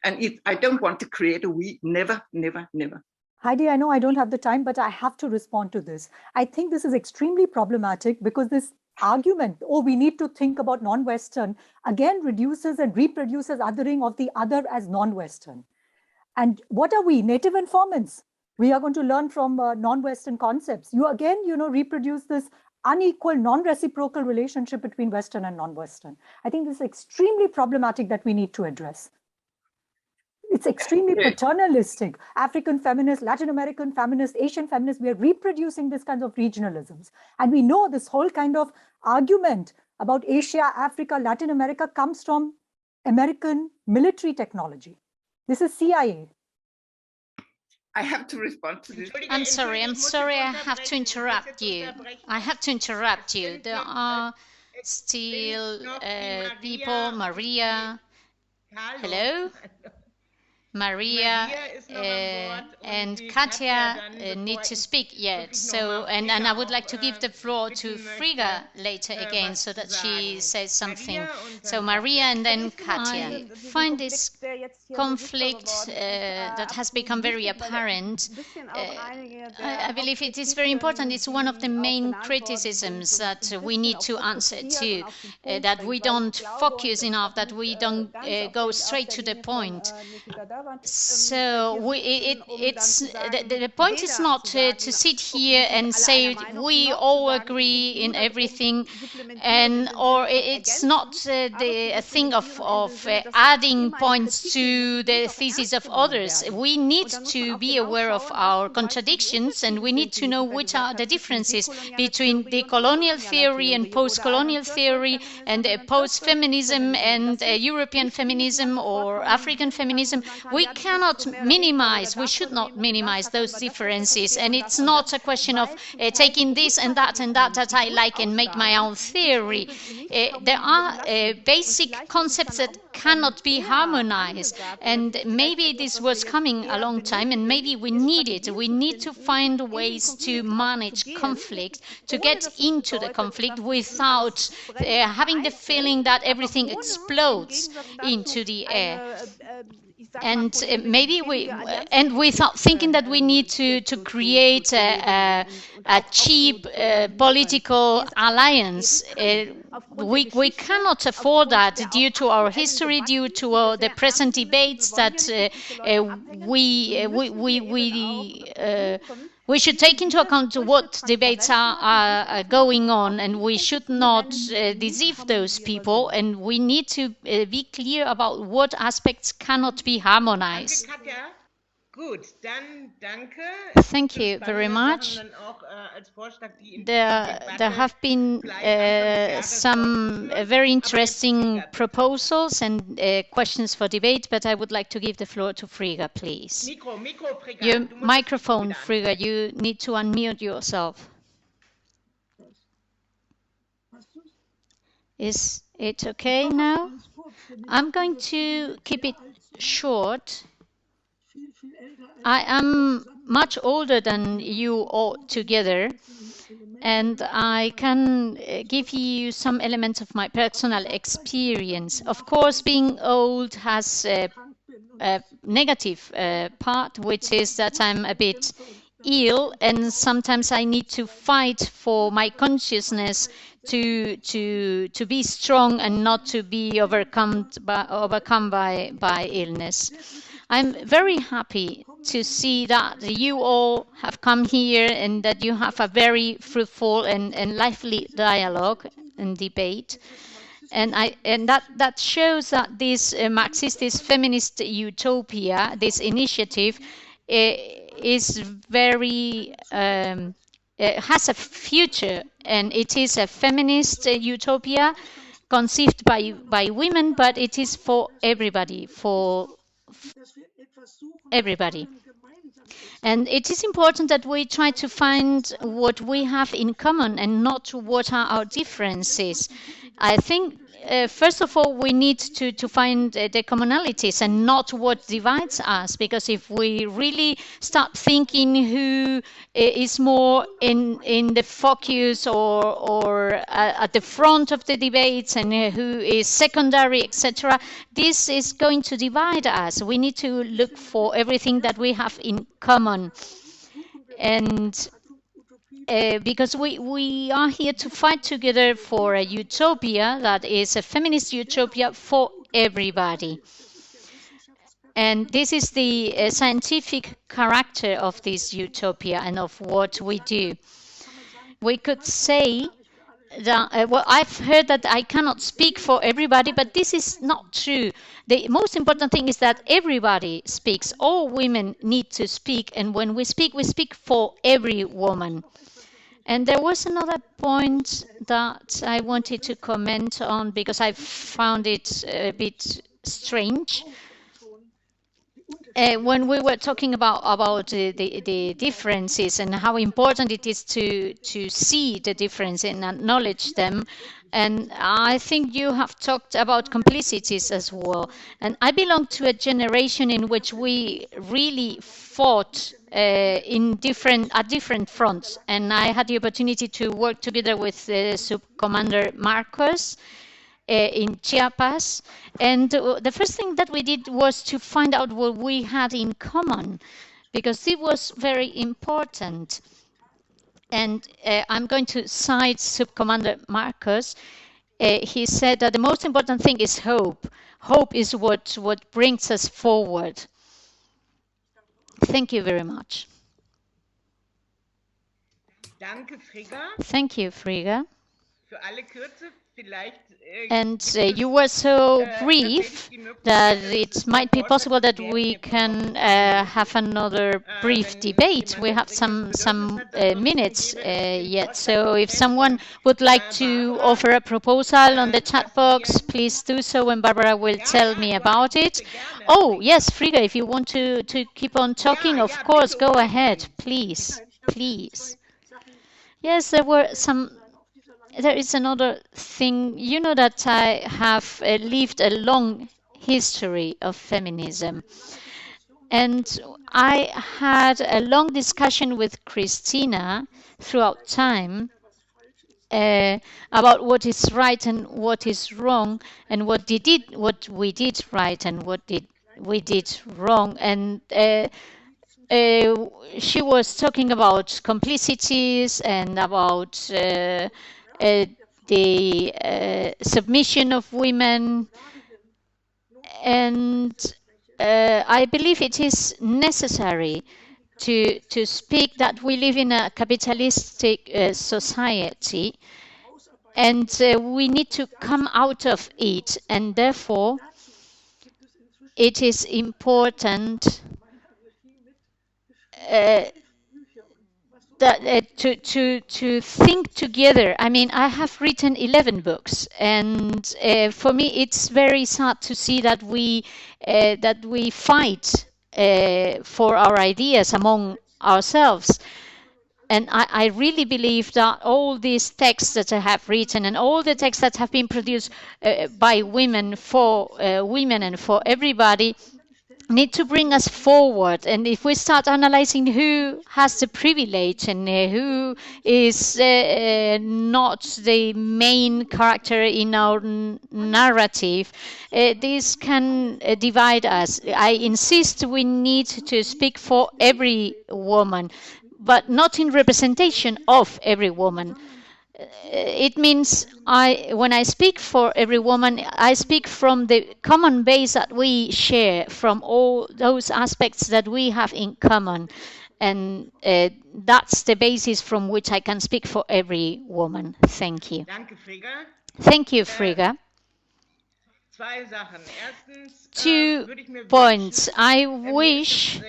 Speaker 3: And I don't want to create a we, never, never, never.
Speaker 5: Heidi, I know I don't have the time, but I have to respond to this. I think this is extremely problematic because this argument, oh, we need to think about non-Western, again reduces and reproduces othering of the other as non-Western. And what are we? Native informants. We are going to learn from non-Western concepts. You again, reproduce this unequal, non-reciprocal relationship between Western and non-Western. I think this is extremely problematic that we need to address. It's extremely paternalistic. African feminists, Latin American feminists, Asian feminists, we are reproducing this kind of regionalisms. And we know this whole kind of argument about Asia, Africa, Latin America comes from American military technology. This is CIA.
Speaker 3: I have to respond to this.
Speaker 1: I'm sorry, I have to interrupt you. There are still people, Maria. Hello? Maria and Katja need to speak yet. So, and I would like to give the floor to FRIGGA later again so that she says something. So Maria and then Katja. I find this conflict that has become very apparent. I believe it is very important. It's one of the main criticisms that we need to answer to, that we don't focus enough, that we don't go straight to the point. So the point is not to sit here and say we all agree in everything, or it's not a thing of adding points to the thesis of others. We need to be aware of our contradictions, and we need to know which are the differences between the colonial theory and post-colonial theory, and post-feminism and European feminism or African feminism. We cannot minimize, we should not minimize those differences. And it's not a question of taking this and that that I like and make my own theory. There are basic concepts that cannot be harmonized. And maybe this was coming a long time, and maybe we need it. We need to find ways to manage conflict, to get into the conflict without having the feeling that everything explodes into the air. And maybe and without thinking that we need to create a cheap political alliance. We cannot afford that due to our history, due to the present debates that we should take into account what debates are going on, and we should not deceive those people, and we need to be clear about what aspects cannot be harmonized. Thank you very much. There have been some very interesting proposals and questions for debate, but I would like to give the floor to FRIGGA, please. Your microphone, FRIGGA, you need to unmute yourself. Is it okay now? I'm going to keep it short. I am much older than you all together, and I can give you some elements of my personal experience. Of course, being old has a negative part, which is that I'm a bit ill, and sometimes I need to fight for my consciousness to be strong and not to be overcome by illness. I'm very happy to see that you all have come here and that you have a very fruitful and lively dialogue and debate. And that shows that this Marxist, this feminist utopia, this initiative is very has a future, and it is a feminist utopia conceived by women, but it is for everybody, And it is important that we try to find what we have in common and not what are our differences. I think, first of all, we need to find the commonalities and not what divides us, because if we really start thinking who is more in the focus or at the front of the debates and who is secondary, etc., this is going to divide us. We need to look for everything that we have in common. And because we are here to fight together for a utopia that is a feminist utopia for everybody. And this is the scientific character of this utopia and of what we do. We could say that, well, I've heard that I cannot speak for everybody, but this is not true. The most important thing is that everybody speaks. All women need to speak, and when we speak for every woman. And there was another point that I wanted to comment on because I found it a bit strange. When we were talking about the differences and how important it is to see the difference and acknowledge them, and I think you have talked about complicities as well. And I belong to a generation in which we really fought at different fronts, and I had the opportunity to work together with Subcommander Marcos in Chiapas, and the first thing that we did was to find out what we had in common, because it was very important. And I'm going to cite Subcommander Marcos. He said that the most important thing is hope. Hope is what brings us forward. Thank you very much.
Speaker 4: Danke, Frigga.
Speaker 1: Thank you, Frigga.
Speaker 4: Für alle Kürze
Speaker 1: And you were so brief that it might be possible that we can have another brief debate. We have some minutes yet. So if someone would like to offer a proposal on the chat box, please do so, and Barbara will tell me about it. Oh, yes, Frigga, if you want to keep on talking, of course, go ahead, please, please. Yes, there is another thing. You know that I have lived a long history of feminism. And I had a long discussion with Christina throughout time about what is right and what is wrong, and what we did right and what we did wrong. And she was talking about complicities and about the submission of women. And I believe it is necessary to speak that we live in a capitalistic society, and we need to come out of it, and therefore it is important to think together. I mean, I have written 11 books, and for me, it's very sad to see that we fight for our ideas among ourselves. And I really believe that all these texts that I have written and all the texts that have been produced by women for women and for everybody need to bring us forward. And if we start analyzing who has the privilege and who is not the main character in our narrative, this can divide us. I insist we need to speak for every woman, but not in representation of every woman. It means when I speak for every woman, I speak from the common base that we share, from all those aspects that we have in common. And that's the basis from which I can speak for every woman. Thank you. Thank you, Frigga. 2 points. I wish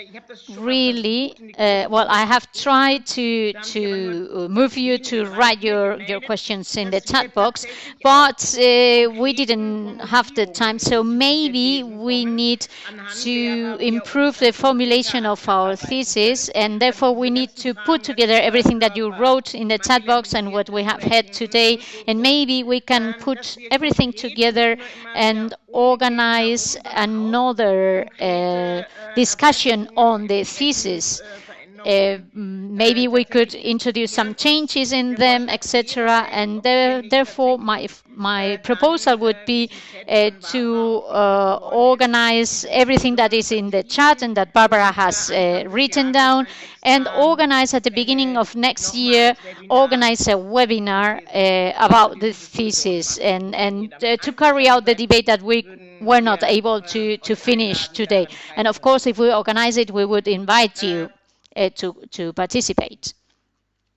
Speaker 1: really, well, I have tried to move you to write your questions in the chat box, but we didn't have the time. So maybe we need to improve the formulation of our thesis, and therefore we need to put together everything that you wrote in the chat box and what we have heard today, and maybe we can put everything together and organize another discussion on the thesis. Maybe we could introduce some changes in them, etc. And therefore, my proposal would be to organize everything that is in the chat and that Barbara has written down, and organize at the beginning of next year, organize a webinar about the thesis, and to carry out the debate that we were not able to finish today. And of course, if we organize it, we would invite you to participate.